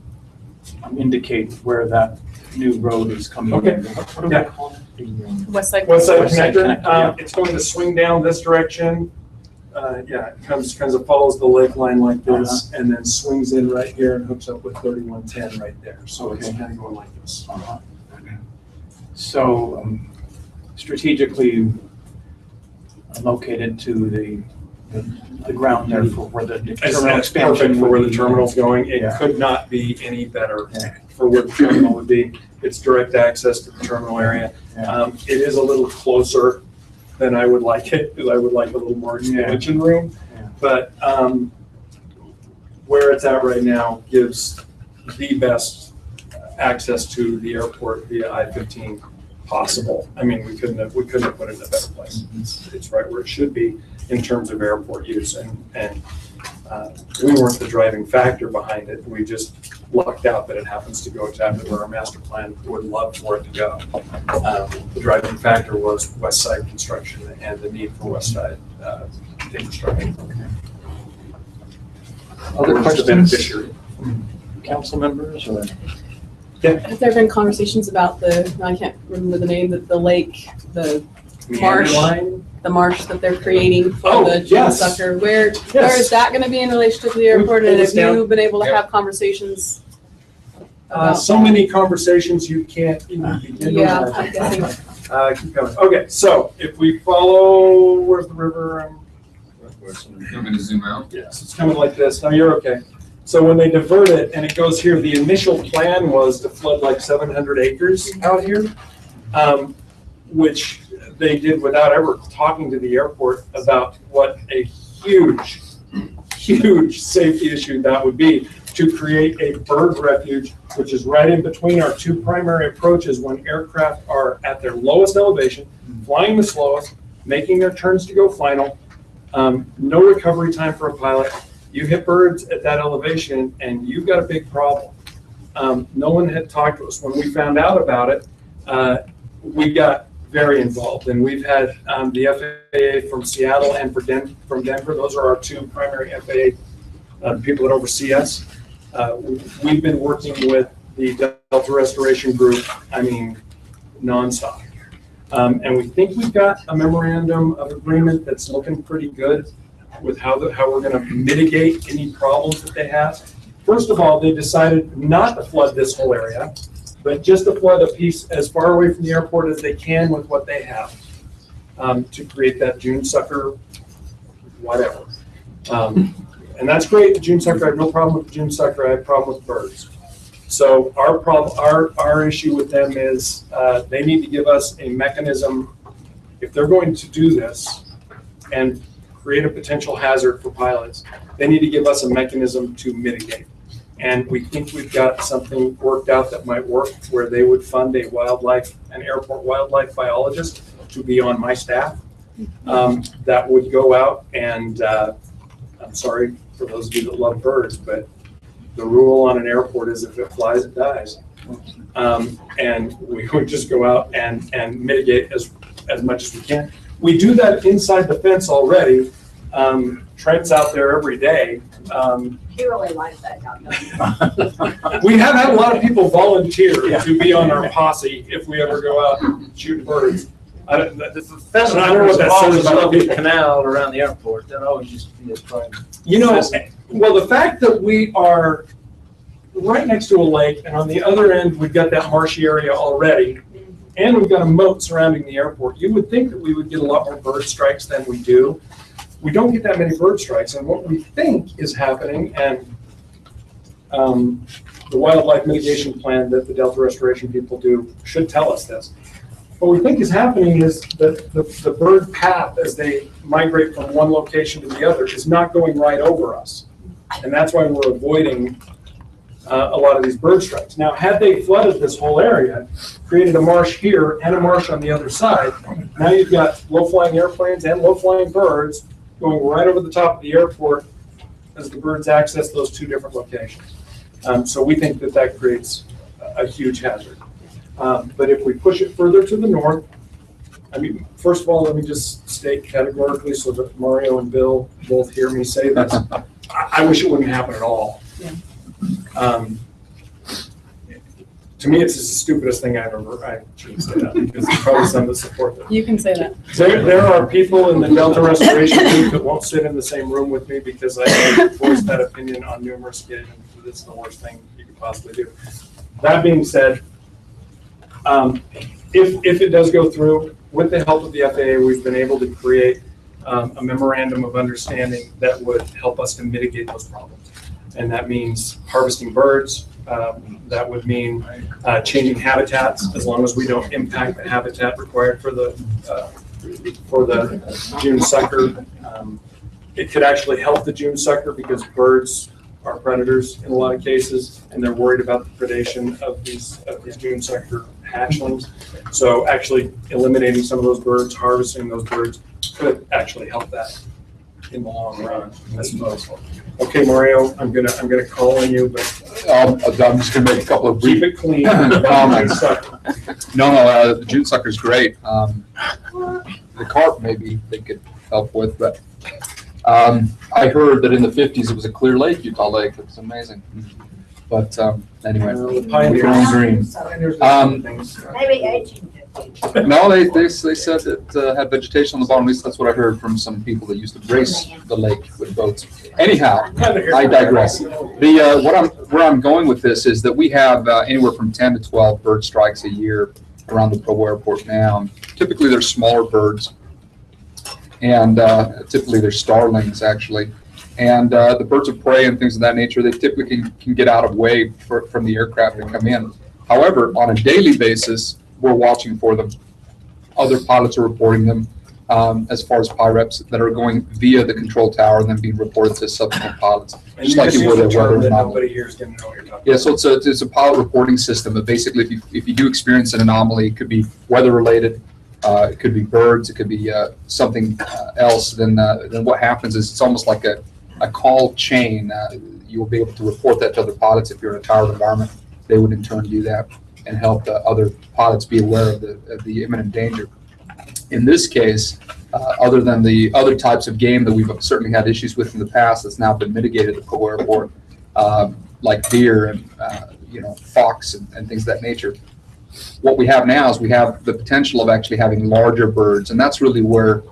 indicate where that new road is coming in.
Okay.
What do we call it?
West Side
Connector,
Connector.
yeah.
It's going to swing down this direction. It kind of follows the lake line like this, and then swings in right here and hooks up with 3110 right there. So it's kind of going like this.
So strategically located to the ground there for where the terminal expansion.
Perfect for where the
would be.
terminal's going. It could not be any better for where the terminal would be. It's direct access to the terminal area. It is a little closer than I would like it, because I would like a little more expansion room. But where it's at right now gives the best access to the airport via I-15 possible. I mean, we couldn't have put it in a better place. It's right where it should be in terms of airport use, and we weren't the driving factor behind it. We just lucked out that it happens to go exactly where our master plan would love for it to go. The driving factor was West Side construction and the need for West Side infrastructure.
Other questions?
Beneficiary.
Council members or?
Have there been conversations about I can't remember the name, the lake, the marsh, the marsh that they're creating for the June sucker? Where is that going to be in relationship to the airport? And have you been able to have conversations?
So many conversations you can't even begin to
Yeah,
imagine.
I'm guessing.
Keep going. Okay, so if we follow, where's the river?
I'm going to zoom out.
Yes, it's coming like this. No, you're okay. So when they divert it and it goes here, the initial plan was to flood like 700 acres out here, which they did without ever talking to the airport about what a huge, huge safety issue that would be to create a bird refuge, which is right in between our two primary approaches when aircraft are at their lowest elevation, flying the slowest, making their turns to go final, no recovery time for a pilot. You hit birds at that elevation and you've got a big problem. No one had talked to us. When we found out about it, we got very involved, and we've had the FAA from Seattle and from Denver. Those are our two primary FAA people that oversee us. We've been working with the Delta Restoration Group, nonstop. And we think we've got a memorandum of agreement that's looking pretty good with how we're going to mitigate any problems that they have. First of all, they decided not to flood this whole area, but just to flood a piece as far away from the airport as they can with what they have to create that June sucker, whatever. And that's great. The June sucker, I have no problem with the June sucker. I have a problem with birds. So our issue with them is they need to give us a mechanism. If they're going to do this and create a potential hazard for pilots, they need to give us a mechanism to mitigate. And we think we've got something worked out that might work, where they would fund an airport wildlife biologist to be on my staff that would go out and, I'm sorry for those of you that love birds, but the rule on an airport is if it flies, it dies. And we would just go out and mitigate as much as we can. We do that inside the fence already, Trent's out there every day.
He really likes that job, doesn't
We have had a lot of people volunteer to be on our posse if we ever go out and shoot birds. I don't know what that says about
the
people.
canal around the airport, that always used to be a prime.
You know, well, the fact that we are right next to a lake, and on the other end, we've got that marshy area already, and we've got a moat surrounding the airport, you would think that we would get a lot more bird strikes than we do. We don't get that many bird strikes, and what we think is happening, and the wildlife mitigation plan that the Delta Restoration people do should tell us this. What we think is happening is that the bird path, as they migrate from one location to the other, is not going right over us. And that's why we're avoiding a lot of these bird strikes. Now, had they flooded this whole area, created a marsh here and a marsh on the other side, now you've got low-flying airplanes and low-flying birds going right over the top of the airport as the birds access those two different locations. So we think that that creates a huge hazard. But if we push it further to the north, I mean, first of all, let me just state categorically so that Mario and Bill both hear me say this. I wish it wouldn't happen at all.
Yeah.
To me, it's just the stupidest thing I've ever, I shouldn't say that because there's probably some that support that.
You can say that.
There are people in the Delta Restoration group that won't sit in the same room with me because I have voiced that opinion on numerous occasions. It's the worst thing you could possibly do. That being said, if it does go through, with the help of the FAA, we've been able to create a memorandum of understanding that would help us to mitigate those problems. And that means harvesting birds. That would mean changing habitats as long as we don't impact the habitat required for the June sucker. It could actually help the June sucker because birds are predators in a lot of cases, and they're worried about the predation of these June sucker hatchlings. So actually eliminating some of those birds, harvesting those birds could actually help that in the long run, I suppose. Okay, Mario, I'm gonna call on you, but
I'm just gonna make a couple of
keep
brief
it clean.
comments. No, the June sucker's great. The carp maybe they could help with, but I heard that in the 50s it was a clear lake, Utah Lake. It was amazing. But anyway,
Pioneers.
we're on green.
Maybe 1850.
No, they said it had vegetation on the bottom. At least that's what I heard from some people that used to race the lake with boats. Anyhow, I digress. Where I'm going with this is that we have anywhere from 10 to 12 bird strikes a year around the Provo Airport now. Typically, they're smaller birds, and typically they're starlings actually. And the birds of prey and things of that nature, they typically can get out of way from the aircraft and come in. However, on a daily basis, we're watching for them. Other pilots are reporting them as far as PIREPs that are going via the control tower and then being reported to subsequent pilots.
And
Just
you
like
just
you
use
would
the
a
term
weather
that
anomaly.
nobody here is gonna know what you're talking
Yeah,
about.
so it's a pilot reporting system, but basically if you do experience an anomaly, it could be weather related, it could be birds, it could be something else, then what happens is it's almost like a call chain. You will be able to report that to other pilots if you're in a tower environment. They would in turn do that and help the other pilots be aware of the imminent danger. In this case, other than the other types of game that we've certainly had issues with in the past that's now been mitigated at the Provo Airport, like deer and fox and things of that nature, what we have now is we have the potential of actually having larger birds, and that's really where,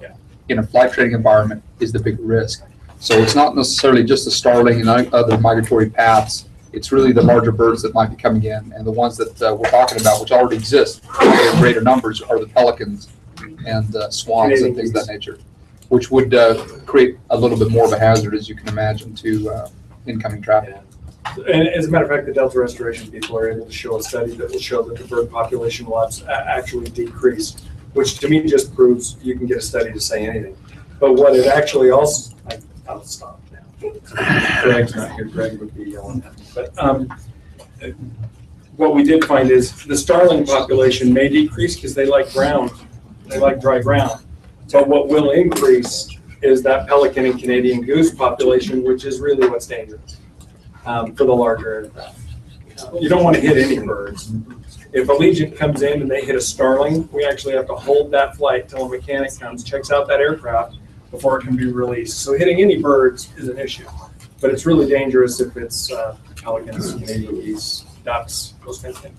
in a flight training environment, is the big risk. So it's not necessarily just the starling and other migratory paths. It's really the larger birds that might be coming in, and the ones that we're talking about, which already exist in greater numbers, are the pelicans and swans and things of that nature, which would create a little bit more of a hazard, as you can imagine, to incoming traffic.
And as a matter of fact, the Delta Restoration people are able to show a study that will show that the bird population will actually decrease, which to me just proves you can get a study to say anything. But what it actually also, I'll stop now. Greg's not here. Greg would be yelling at me. But what we did find is the starling population may decrease because they like ground. They like dry ground. But what will increase is that pelican and Canadian goose population, which is really what's dangerous for the larger aircraft. You don't want to hit any birds. If Allegiant comes in and they hit a starling, we actually have to hold that flight till a mechanic comes, checks out that aircraft, before it can be released. So hitting any birds is an issue, but it's really dangerous if it's pelicans, Canadian geese, ducks, those kinds of things.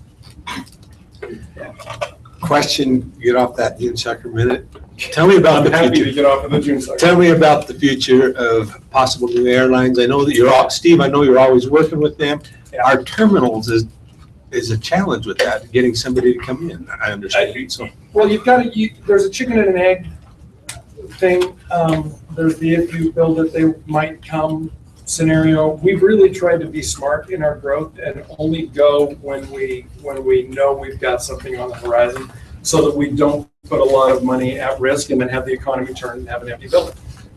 Question, get off that June sucker minute. Tell me about
I'm
the
happy to
future.
get off of the June sucker.
Tell me about the future of possible new airlines. I know that you're all, Steve, I know you're always working with them.
Yeah.
Our terminals is a challenge with that, getting somebody to come in, I understand. So
Well, you've got to, there's a chicken and an egg thing. There's the if you build it, they might come scenario. We've really tried to be smart in our growth and only go when we know we've got something on the horizon, so that we don't put a lot of money at risk and then have the economy turn and have an empty building.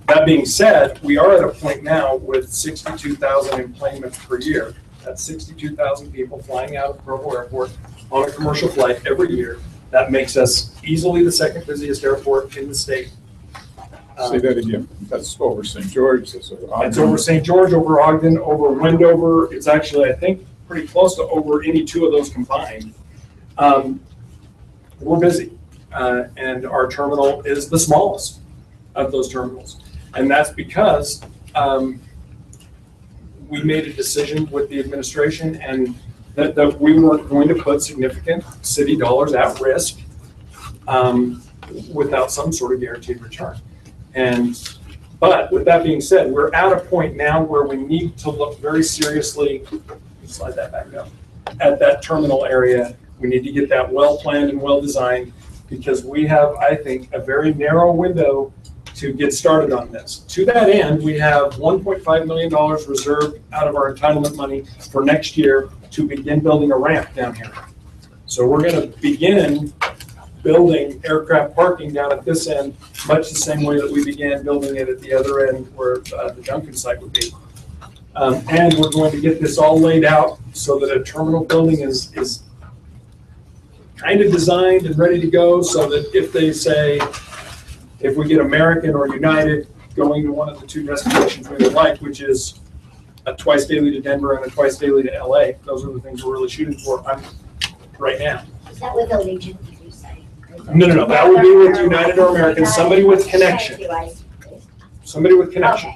That being said, we are at a point now with 62,000 enplanements per year. That's 62,000 people flying out of Provo Airport on a commercial flight every year. That makes us easily the second busiest airport in the state.
Say that again. That's over St. George. That's over Ogden.
It's over St. George, over Ogden, over Wendover. It's actually, I think, pretty close to over any two of those combined. We're busy, and our terminal is the smallest of those terminals. And that's because we made a decision with the administration and that we weren't going to put significant city dollars at risk without some sort of guaranteed return. But with that being said, we're at a point now where we need to look very seriously, slide that back up, at that terminal area. We need to get that well planned and well designed, because we have, I think, a very narrow window to get started on this. To that end, we have $1.5 million reserved out of our entitlement money for next year to begin building a ramp down here. So we're going to begin building aircraft parking down at this end, much the same way that we began building it at the other end where the Duncan site would be. And we're going to get this all laid out so that a terminal building is kind of designed and ready to go, so that if they say, if we get American or United going to one of the two destinations we would like, which is a twice daily to Denver and a twice daily to LA, those are the things we're really shooting for right now.
Is that with Allegiant, did you say?
No, that would be with United or American, somebody with connection. Somebody with connection.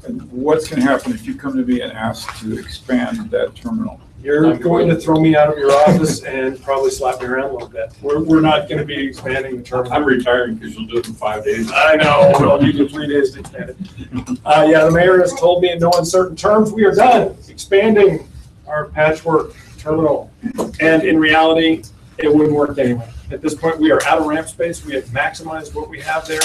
And what's going to happen if you come to me and ask to expand that terminal?
You're going to throw me out of your office and probably slap me around a little bit. We're not going to be expanding the terminal.
I'm retiring because you'll do it in 5 days.
I know, I'll give you 3 days to expand it. Yeah, the mayor has told me in no uncertain terms, we are done expanding our patchwork terminal. And in reality, it wouldn't work anyway. At this point, we are out of ramp space. We have maximized what we have there.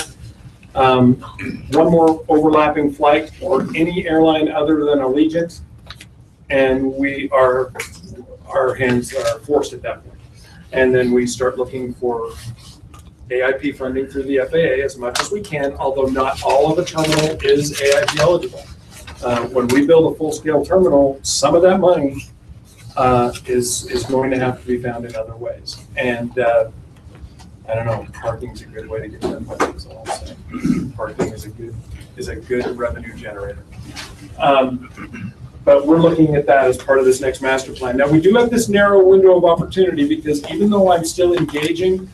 One more overlapping flight or any airline other than Allegiant, and our hands are forced at that point. And then we start looking for AIP funding through the FAA as much as we can, although not all of the terminal is AIP eligible. When we build a full-scale terminal, some of that money is going to have to be found in other ways. And I don't know, parking is a good way to get that money, is all I'm saying. Parking is a good revenue generator. But we're looking at that as part of this next master plan. Now, we do have this narrow window of opportunity, because even though I'm still engaging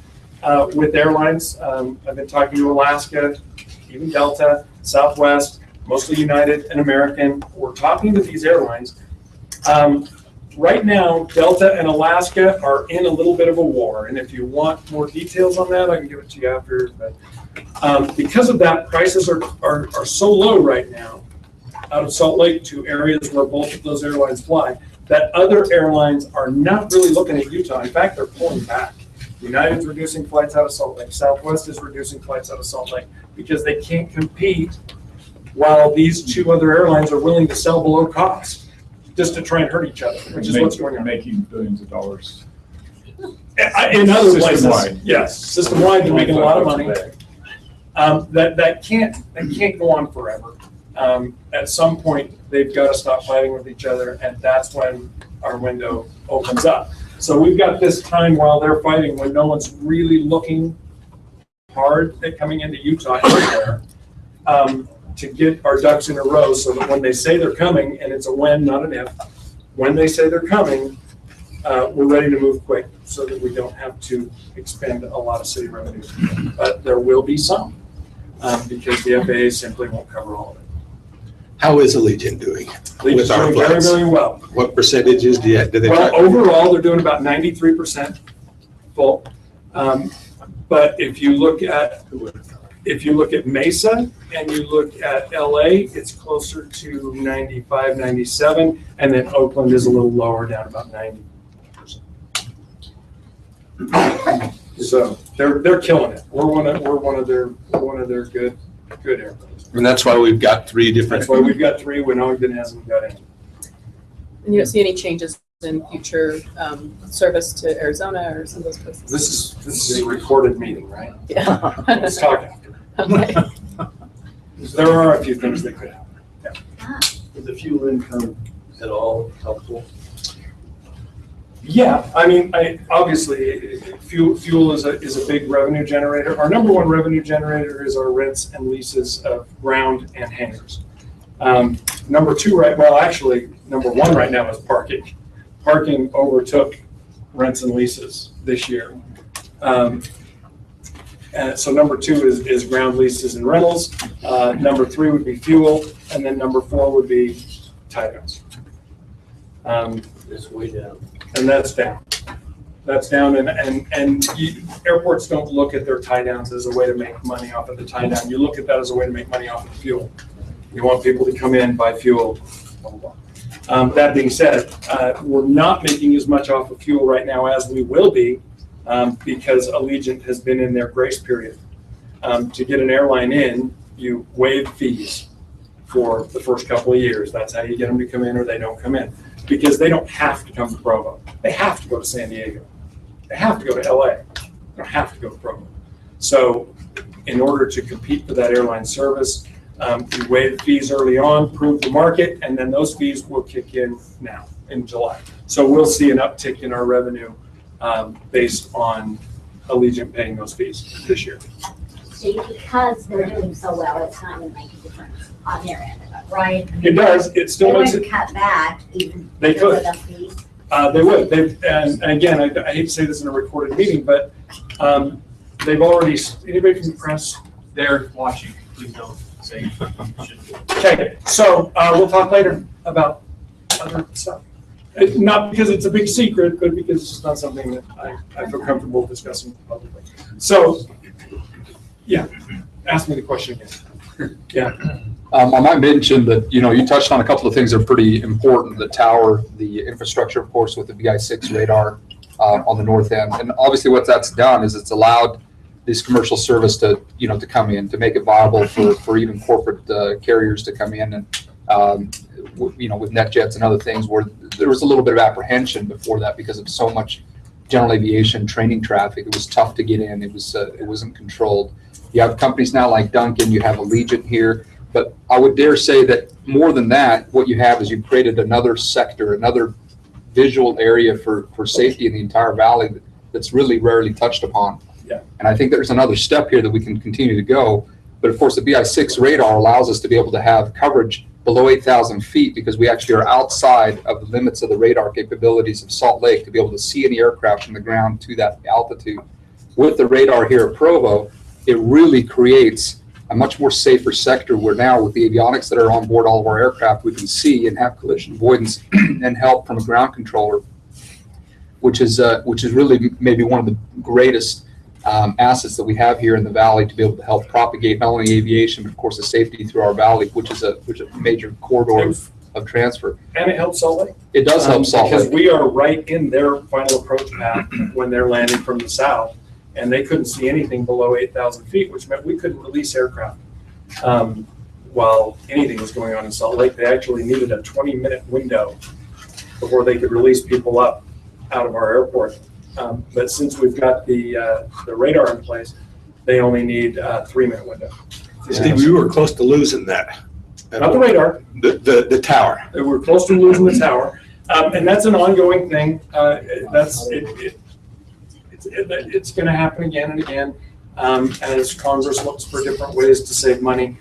with airlines, I've been talking to Alaska, even Delta, Southwest, mostly United and American. We're talking to these airlines. Right now, Delta and Alaska are in a little bit of a war. And if you want more details on that, I can give it to you after. But because of that, prices are so low right now out of Salt Lake to areas where both of those airlines fly, that other airlines are not really looking at Utah. In fact, they're pulling back. United's reducing flights out of Salt Lake. Southwest is reducing flights out of Salt Lake because they can't compete while these two other airlines are willing to sell below cost just to try and hurt each other, which is what's going on.
Making billions of dollars.
In other places,
System-wide.
yes, system-wide, they're making a lot of money. That can't go on forever. At some point, they've got to stop fighting with each other, and that's when our window opens up. So we've got this time while they're fighting, when no one's really looking hard at coming into Utah anywhere, to get our ducks in a row, so that when they say they're coming, and it's a when, not an if, when they say they're coming, we're ready to move quick, so that we don't have to expend a lot of city revenues. But there will be some. because the FAA simply won't cover all of it.
How is Allegiant doing
Allegiant's
with our
doing very,
flights?
very well.
What percentages do they
Well,
try?
overall, they're doing about 93% full. But if you look at Mesa and you look at LA, it's closer to 95, 97, and then Oakland is a little lower, down about 90%. So they're killing it. We're one of their good airplanes.
And that's why we've got three different.
That's why we've got three when Ogden hasn't got any.
And you don't see any changes in future service to Arizona or some of those places?
This is a recorded meeting, right?
Yeah.
Let's talk after.
Okay.
There are a few things that could happen.
Is the fuel income at all helpful?
Yeah, I mean, obviously, fuel is a big revenue generator. Our number one revenue generator is our rents and leases of ground and hangars. Number one right now is parking. Parking overtook rents and leases this year. And so number two is ground leases and rentals. Number three would be fuel, and then number four would be tie downs.
It's way down.
And that's down. That's down, and airports don't look at their tie downs as a way to make money off of the tie down. You look at that as a way to make money off of the fuel. You want people to come in, buy fuel, blah, blah, blah. That being said, we're not making as much off of fuel right now as we will be because Allegiant has been in their grace period. To get an airline in, you waive fees for the first couple of years. That's how you get them to come in or they don't come in. Because they don't have to come to Provo. They have to go to San Diego. They have to go to LA. They don't have to go to Provo. So in order to compete for that airline service, we waive fees early on, prove the market, and then those fees will kick in now in July. So we'll see an uptick in our revenue based on Allegiant paying those fees this year.
So because they're doing so well, it's not going to make a difference on their end of it, right?
It does. It still
They
makes
wouldn't
it.
cut back even.
They could.
with the fees.
They would. And again, I hate to say this in a recorded meeting, but they've already. Anybody from the press?
They're watching. Please don't say.
Okay, so we'll talk later about other stuff. Not because it's a big secret, but because it's not something that I feel comfortable discussing publicly. So, yeah, ask me the question again. Yeah.
I might mention that, you touched on a couple of things that are pretty important, the tower, the infrastructure, of course, with the BI-6 radar on the north end. And obviously what that's done is it's allowed this commercial service to, to come in, to make it viable for even corporate carriers to come in and, with NetJets and other things where there was a little bit of apprehension before that because of so much general aviation training traffic. It was tough to get in. It wasn't controlled. You have companies now like Duncan, you have Allegiant here. But I would dare say that more than that, what you have is you've created another sector, another visual area for safety in the entire valley that's really rarely touched upon.
Yeah.
And I think there's another step here that we can continue to go. But of course, the BI-6 radar allows us to be able to have coverage below 8,000 feet because we actually are outside of the limits of the radar capabilities of Salt Lake to be able to see any aircraft from the ground to that altitude. With the radar here at Provo, it really creates a much more safer sector where now with the avionics that are on board all of our aircraft, we can see and have collision avoidance and help from a ground controller, which is really maybe one of the greatest assets that we have here in the valley to be able to help propagate not only aviation, but of course the safety through our valley, which is a major corridor of transfer.
And it helps Salt Lake.
It does help Salt
Because
Lake.
we are right in their final approach path when they're landing from the south. And they couldn't see anything below 8,000 feet, which meant we couldn't release aircraft while anything was going on in Salt Lake. They actually needed a 20-minute window before they could release people up out of our airport. But since we've got the radar in place, they only need a 3-minute window.
Steve, we were close to losing that.
Not the radar.
The tower.
We're close to losing the tower. And that's an ongoing thing. It's going to happen again and again as Congress looks for different ways to save money.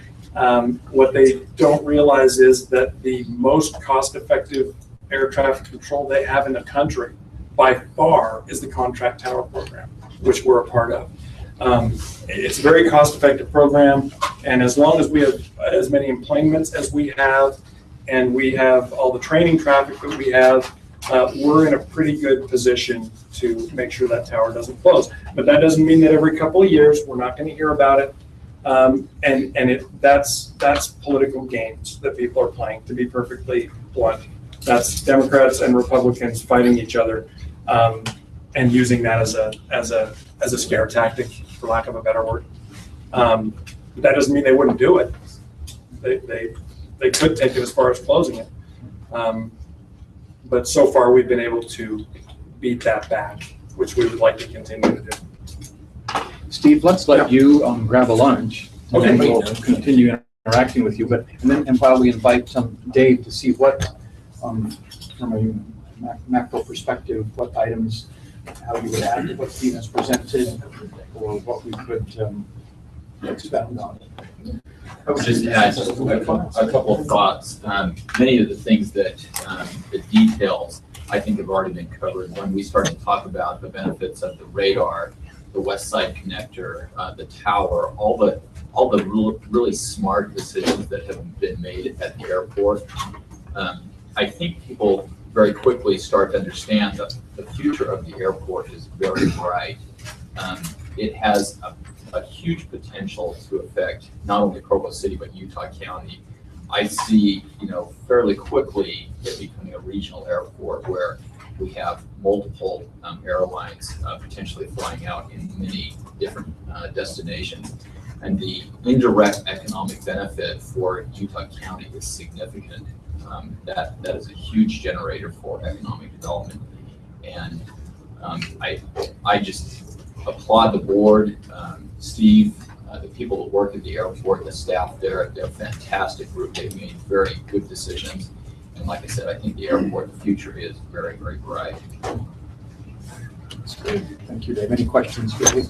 What they don't realize is that the most cost-effective air traffic control they have in the country by far is the contract tower program, which we're a part of. It's a very cost-effective program, and as long as we have as many employments as we have, and we have all the training traffic that we have, we're in a pretty good position to make sure that tower doesn't close. But that doesn't mean that every couple of years, we're not going to hear about it. That's political games that people are playing, to be perfectly blunt. That's Democrats and Republicans fighting each other, and using that as a scare tactic, for lack of a better word. That doesn't mean they wouldn't do it. They could take it as far as closing it. But so far, we've been able to beat that back, which we would like to continue to do.
Steve, let's let you grab a lunch. And
Okay.
then we'll continue interacting with you. And while we invite Dave to see what, from a macro perspective, what items, how you would add to what Steve has presented, or what we could expand on.
I would just add a couple of thoughts. Many of the things that, the details, I think have already been covered when we started to talk about the benefits of the radar, the West Side Connector, the tower, all the really smart decisions that have been made at the airport. I think people very quickly start to understand that the future of the airport is very bright. It has a huge potential to affect not only Provo City, but Utah County. I see, fairly quickly it becoming a regional airport where we have multiple airlines potentially flying out in many different destinations. And the indirect economic benefit for Utah County is significant. That is a huge generator for economic development. And I just applaud the board, Steve, the people that work at the airport, the staff there. They're a fantastic group. They've made very good decisions. And like I said, I think the airport, the future is very, very bright.
That's great. Thank you, Dave. Any questions for Dave?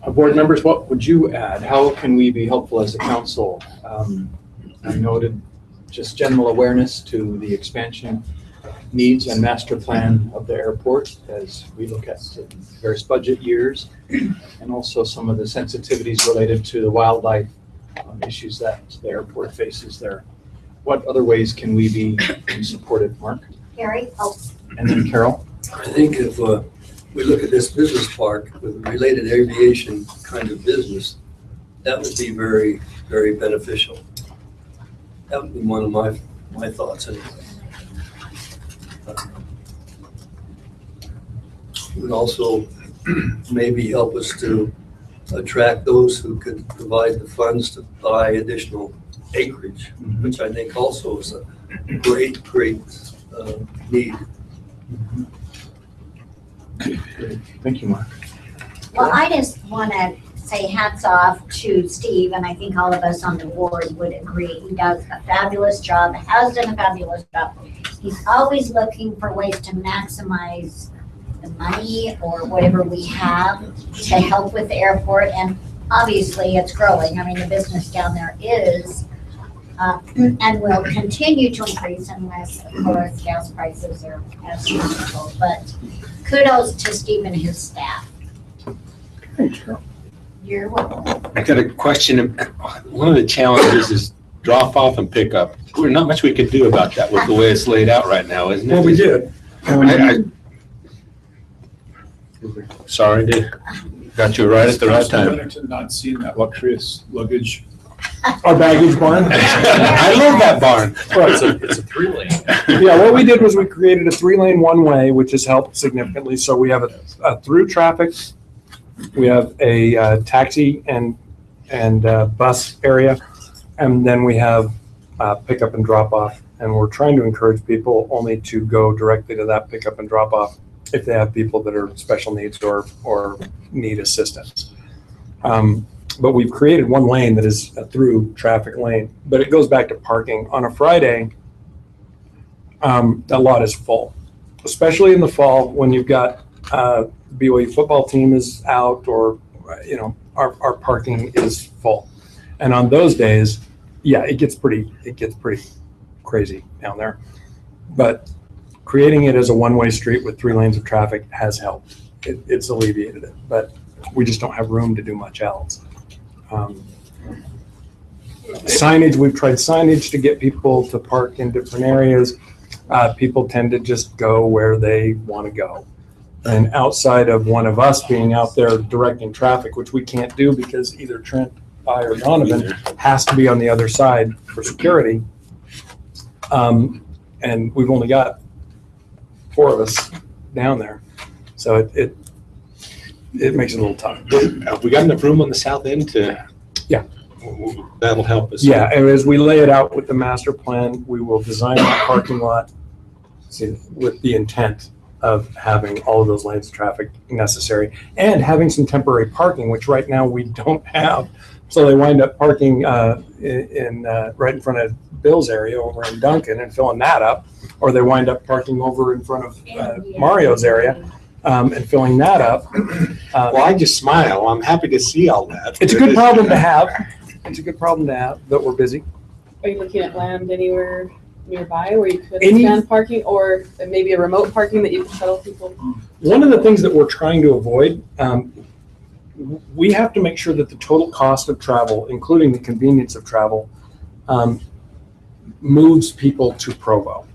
Board members, what would you add? How can we be helpful as a council? I noted just general awareness to the expansion needs and master plan of the airport as we look at various budget years, and also some of the sensitivities related to the wildlife issues that the airport faces there. What other ways can we be supportive, Mark?
Gary? Oh.
And then Carol?
I think if we look at this business park with related aviation kind of business, that would be very, very beneficial. That would be one of my thoughts anyway. It would also maybe help us to attract those who could provide the funds to buy additional acreage, which I think also is a great need.
Thank you, Mark.
Well, I just want to say hats off to Steve, and I think all of us on the board would agree. He does a fabulous job, has done a fabulous job. He's always looking for ways to maximize the money or whatever we have to help with the airport, and obviously it's growing. I mean, the business down there is and will continue to increase unless, of course, gas prices are astronomical. But kudos to Steve and his staff.
Thanks, Carol.
You're welcome.
I got a question. One of the challenges is drop off and pick up. There's not much we can do about that with the way it's laid out right now, isn't it?
Well, we did.
Sorry, got you right at the right time.
Not seeing that luxurious luggage.
Our baggage barn.
I love that barn.
Right.
It's a 3-lane.
Yeah, what we did was we created a 3-lane one-way, which has helped significantly. So we have a through traffic, we have a taxi and bus area, and then we have pickup and drop off. And we're trying to encourage people only to go directly to that pickup and drop off if they have people that are special needs or need assistance. But we've created one lane that is a through traffic lane, but it goes back to parking. On a Friday, that lot is full, especially in the fall when you've got BYU football team is out, or our parking is full. And on those days, yeah, it gets pretty crazy down there. But
creating it as a one-way street with 3 lanes of traffic has helped. It's alleviated it, but we just don't have room to do much else. Signage, we've tried signage to get people to park in different areas. People tend to just go where they want to go. And outside of one of us being out there directing traffic, which we can't do because either Trent, I, or Donovan has to be on the other side for security. And we've only got 4 of us down there. So it makes it a little tough.
Have we got enough room on the south end to?
Yeah.
That'll help us.
Yeah, and as we lay it out with the master plan, we will design that parking lot with the intent of having all of those lanes of traffic necessary and having some temporary parking, which right now we don't have. So they wind up parking right in front of Bill's area over in Duncan and filling that up, or they wind up parking over in front of Mario's area and filling that up.
Well, I just smile. I'm happy to see all that.
It's a good problem to have. It's a good problem to have, but we're busy.
Are you looking at land anywhere nearby where you could expand parking, or maybe a remote parking that you could shuttle people?
One of the things that we're trying to avoid, we have to make sure that the total cost of travel, including the convenience of travel, moves people to Provo.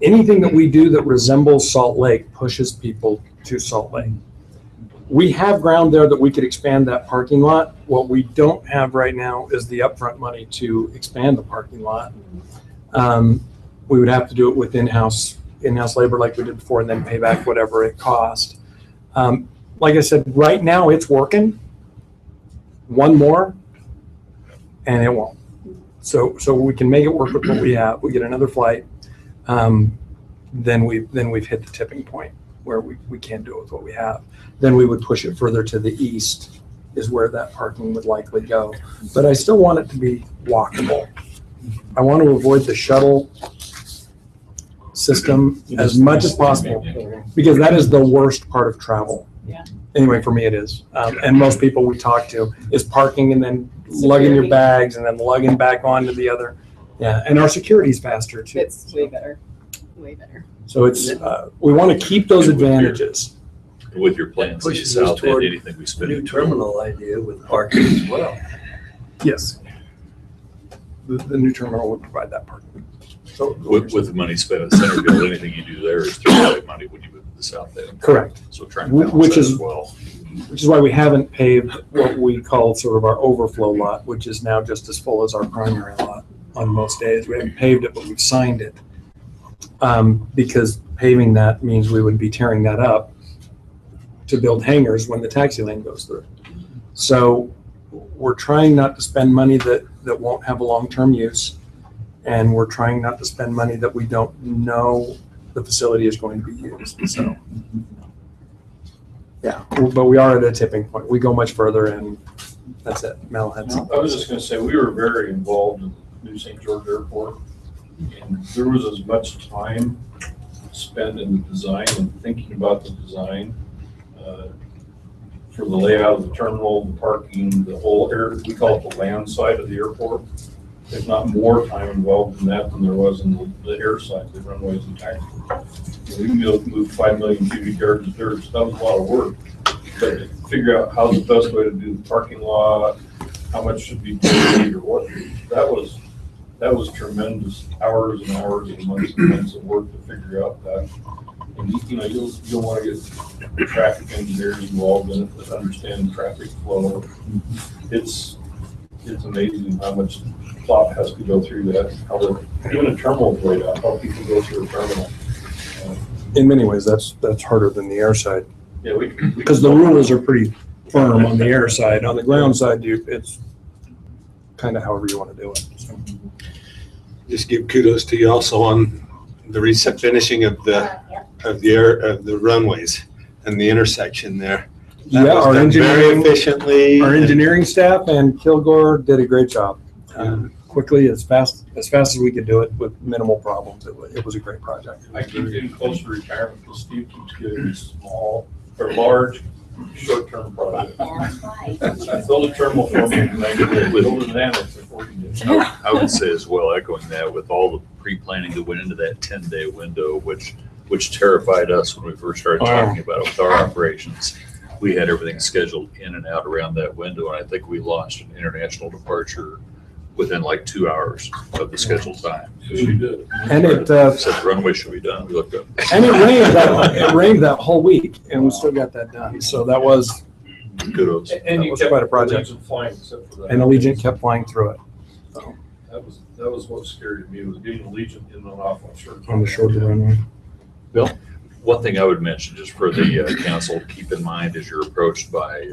Anything that we do that resembles Salt Lake pushes people to Salt Lake. We have ground there that we could expand that parking lot. What we don't have right now is the upfront money to expand the parking lot. We would have to do it with in-house labor like we did before and then pay back whatever it cost. Like I said, right now it's working. One more and it won't. So we can make it work with what we have. We get another flight. Then we've hit the tipping point where we can't do it with what we have. Then we would push it further to the east is where that parking would likely go. But I still want it to be walkable. I want to avoid the shuttle system as much as possible because that is the worst part of travel.
Yeah.
Anyway, for me it is. And most people we talk to is parking and then lugging your bags and then lugging back onto the other. Yeah, and our security's faster too.
It's way better, way better.
So it's, we want to keep those advantages.
With your plans in the
Pushes us
south end,
toward
anything we
a
spend.
new terminal idea with parking as well.
Yes. The new terminal would provide that parking. So
With the money spent at Centerville, anything you do there is third-party money when you move to the south end.
Correct.
So try and balance
Which
that
is
as well.
Which is why we haven't paved what we call sort of our overflow lot, which is now just as full as our primary lot on most days. We haven't paved it, but we've signed it. Because paving that means we would be tearing that up to build hangars when the taxi lane goes through. So we're trying not to spend money that won't have a long-term use. And we're trying not to spend money that we don't know the facility is going to be used. So, yeah, but we are at a tipping point. We go much further and that's it. Mel had something.
I was just gonna say, we were very involved in New St. George Airport. And there was as much time spent in the design and thinking about the design for the layout of the terminal, the parking, the whole air, we call it the land side of the airport. There's not more time involved in that than there was in the air side, the runways and taxis. We can be able to move 5 million cubic yards of dirt. That was a lot of work. But to figure out how's the best way to do the parking lot, how much should be paid or what, that was tremendous hours and hours and months of work to figure out that. And you'll want to get traffic engineers involved in it that understand traffic flow. It's amazing how much thought has to go through that, even a terminal is laid out, how people go through a terminal.
In many ways, that's harder than the air side.
Yeah,
because the rules are pretty firm on the air side. On the ground side, it's kind of however you want to do it. So.
Just give kudos to you also on the finishing of the runways and the intersection there. That
Yeah,
was
our
done
engineering
very efficiently.
Our engineering staff and Kilgore did a great job. Quickly, as fast as we could do it with minimal problems. It was a great project.
I keep getting close to retirement because Steve keeps getting these small or large short-term projects.
That's right.
I built a terminal for me and I built an annex.
I would say as well, echoing that, with all the pre-planning that went into that 10-day window, which terrified us when we first started talking about it with our operations. We had everything scheduled in and out around that window, and I think we launched an international departure within like 2 hours of the scheduled time.
We did.
And it,
Said the runway should be done. We looked up.
and it rained that whole week, and we still got that done. So that was,
Kudos.
And
that
you
was
kept
quite a project.
Allegiant flying except for that.
And Allegiant kept flying through it
That was what scared me, was getting Allegiant in and off on short.
on the short of the runway.
Bill? One thing I would mention, just for the council, keep in mind as you're approached by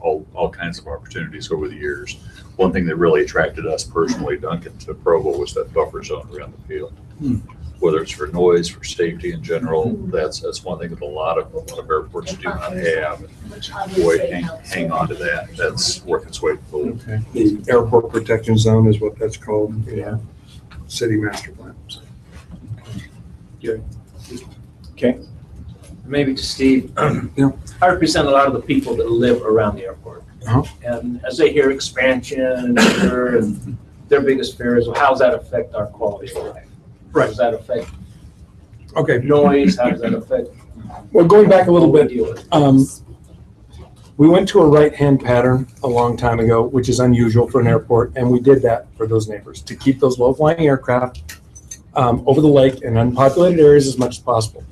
all kinds of opportunities over the years. One thing that really attracted us personally, Duncan, to Provo was that buffer zone around the field. Whether it's for noise, for safety in general, that's one thing that a lot of airports do not have. Boy, hang on to that. That's worth its weight in gold.
Okay. The airport protection zone is what that's called, yeah, city master plan.
Okay. Maybe to Steve.
Yeah.
I represent a lot of the people that live around the airport.
Uh-huh.
And as they hear expansion and their biggest fear is, well, how does that affect our quality of life?
Right.
How does that affect
Okay.
noise? How does that affect?
Well, going back a little
what we
bit,
deal with?
we went to a right-hand pattern a long time ago, which is unusual for an airport, and we did that for those neighbors, to keep those low-flying aircraft over the lake in unpopulated areas as much as possible.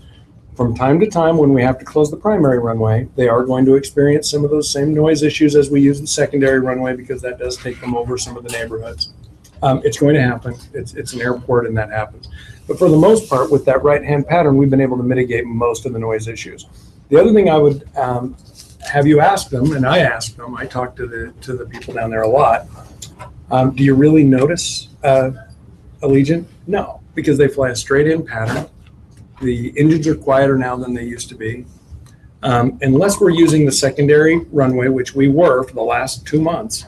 From time to time, when we have to close the primary runway, they are going to experience some of those same noise issues as we use the secondary runway, because that does take them over some of the neighborhoods. It's going to happen. It's an airport, and that happens. But for the most part, with that right-hand pattern, we've been able to mitigate most of the noise issues. The other thing I would have you ask them, and I ask them, I talk to the people down there a lot, do you really notice Allegiant? No, because they fly a straight-in pattern. The engines are quieter now than they used to be. Unless we're using the secondary runway, which we were for the last 2 months,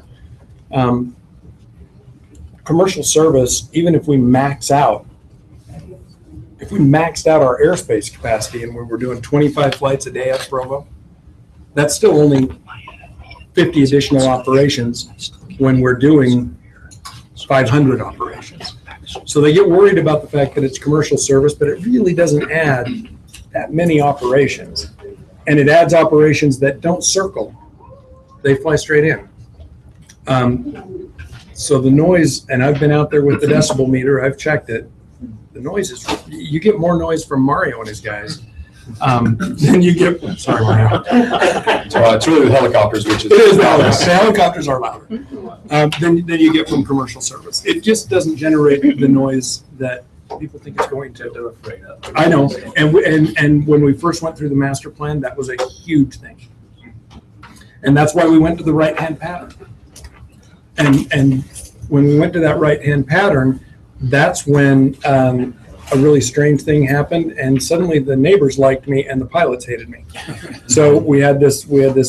commercial service, even if we maxed out our airspace capacity and we were doing 25 flights a day up Provo, that's still only 50 additional operations when we're doing 500 operations. So they get worried about the fact that it's commercial service, but it really doesn't add that many operations. And it adds operations that don't circle. They fly straight in. So the noise, and I've been out there with the decibel meter, I've checked it. The noise is, you get more noise from Mario and his guys than you get, sorry Mario.
It's really the helicopters, which is.
It is the helicopters. The helicopters are louder than you get from commercial service. It just doesn't generate the noise that people think it's going to.
They're afraid of.
I know, and when we first went through the master plan, that was a huge thing. And that's why we went to the right-hand pattern. And when we went to that right-hand pattern, that's when a really strange thing happened, and suddenly the neighbors liked me and the pilots hated me. So we had this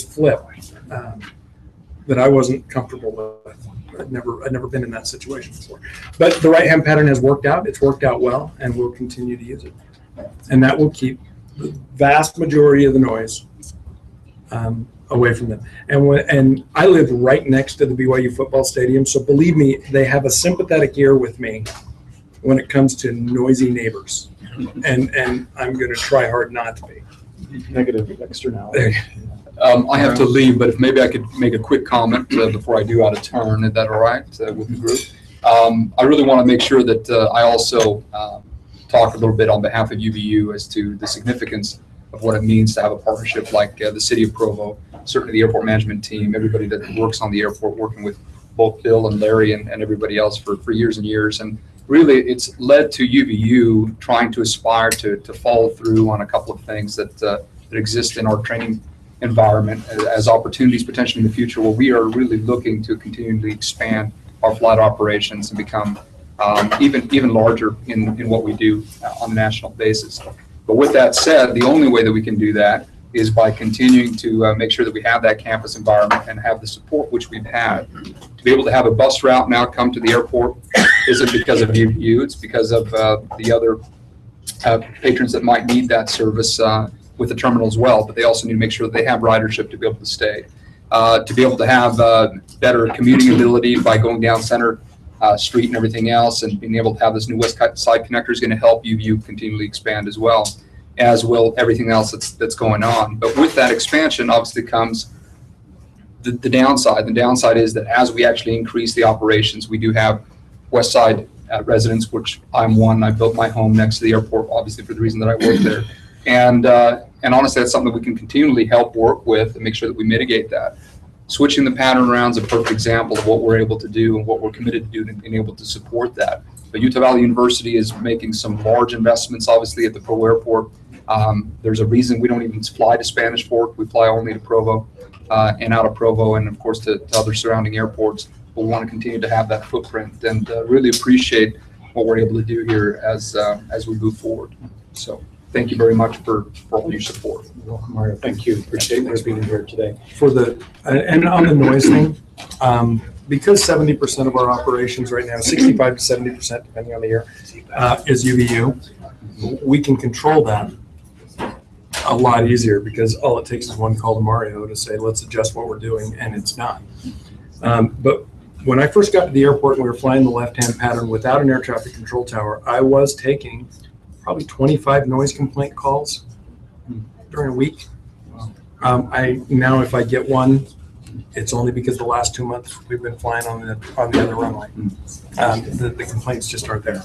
flip that I wasn't comfortable with. I'd never been in that situation before. But the right-hand pattern has worked out. It's worked out well, and we'll continue to use it. And that will keep the vast majority of the noise away from them. And I live right next to the BYU football stadium, so believe me, they have a sympathetic ear with me when it comes to noisy neighbors. And I'm going to try hard not to be.
Negative externality.
I have to leave, but if maybe I could make a quick comment before I do out of turn. Is that all right with the group? I really want to make sure that I also talk a little bit on behalf of UVU as to the significance of what it means to have a partnership like the City of Provo, certainly the airport management team, everybody that works on the airport, working with both Bill and Larry and everybody else for years and years. And really, it's led to UVU trying to aspire to follow through on a couple of things that exist in our training environment as opportunities potentially in the future, where we are really looking to continually expand our flight operations and become even larger in what we do on a national basis. But with that said, the only way that we can do that is by continuing to make sure that we have that campus environment and have the support which we've had. To be able to have a bus route now come to the airport isn't because of UVU, it's because of the other patrons that might need that service with the terminal as well, but they also need to make sure that they have ridership to be able to stay. to be able to have better commuting ability by going down Center Street and everything else, and being able to have this new West Side connector is going to help UVU continually expand as well, as will everything else that's going on. But with that expansion, obviously comes the downside. The downside is that as we actually increase the operations, we do have West Side residents, which I'm one. I built my home next to the airport, obviously for the reason that I work there. And honestly, that's something that we can continually help work with and make sure that we mitigate that. Switching the pattern around is a perfect example of what we're able to do and what we're committed to do and being able to support that. But Utah Valley University is making some large investments, obviously, at the Provo Airport. There's a reason we don't even fly to Spanish Fork. We fly only to Provo and out of Provo, and of course to other surrounding airports. But we want to continue to have that footprint and really appreciate what we're able to do here as we move forward. So thank you very much for all your support.
You're welcome, Mario. Thank you. Appreciate you being here today. For the, and on the noise thing, because 70% of our operations right now, 65 to 70%, depending on the year, is UVU, we can control that a lot easier because all it takes is one call to Mario to say, let's adjust what we're doing, and it's done. But when I first got to the airport and we were flying the left-hand pattern without an air traffic control tower, I was taking probably 25 noise complaint calls during a week. Now if I get one, it's only because the last 2 months we've been flying on the other runway. The complaints just aren't there.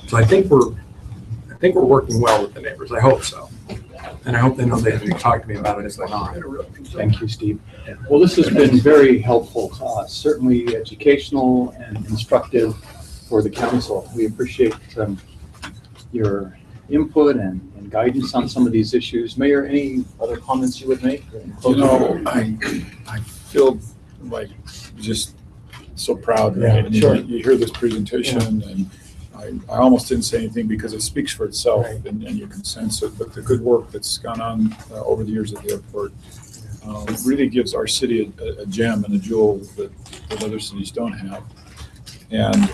So I think we're working well with the neighbors. I hope so. And I hope they know they can talk to me about it if they're not.
Thank you, Steve. Well, this has been very helpful, certainly educational and instructive for the council. We appreciate your input and guidance on some of these issues. Mayor, any other comments you would make?
You know, I feel like just so proud. Right?
Yeah, sure.
You hear this presentation, and I almost didn't say anything because it speaks for itself, right. and you can sense it. But the good work that's gone on over the years at the airport really gives our city a gem and a jewel that other cities don't have. And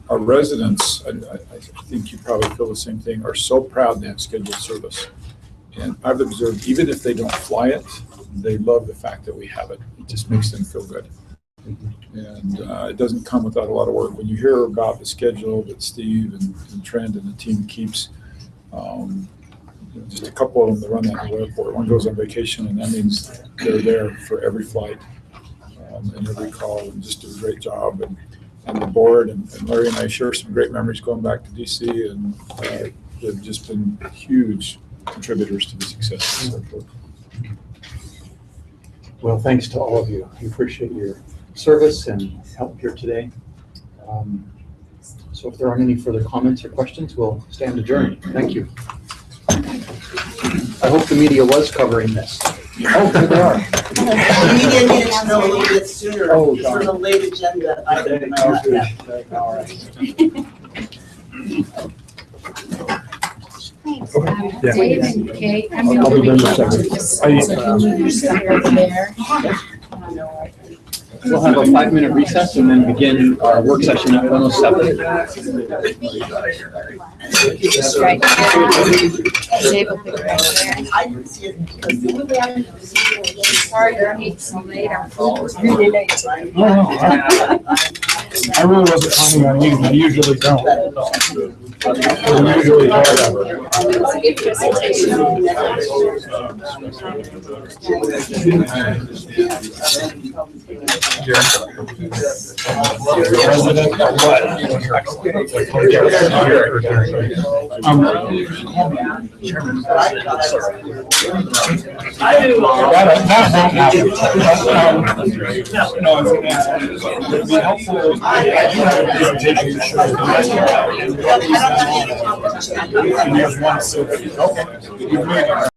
our residents, I think you probably feel the same thing, are so proud to have scheduled service. And I've observed, even if they don't fly it, they love the fact that we have it. It just makes them feel good. And it doesn't come without a lot of work. When you hear about the schedule that Steve and Trent and the team keeps, just a couple of them that run that whole airport. One goes on vacation, and that means they're there for every flight and every call, and just do a great job. And the board and Larry and I share some great memories going back to DC, and they've just been huge contributors to the success of the airport.
Well, thanks to all of you. We appreciate your service and help here today. So if there aren't any further comments or questions, we'll stand adjourned. Thank you. I hope the media was covering this. Oh, there they are.
The media needed to know a little bit sooner.
Oh,
It's on the late agenda. I didn't know that.
All right.
Thanks. Dave and Kate, I'm
I'll
going
be
to
in
be
a second.
so can you stay over there?
We'll have a 5-minute recess and then begin our work session at 1:07.
Just right there. Save a big right there.
I didn't see it.
Sorry, you're meeting so late. I'm really late.
I really wasn't planning on using. I usually don't. I usually
It's a good presentation.
President of
I do.
That won't happen. No, it'd be helpful. I do have a presentation to show you. And you have one, so, okay.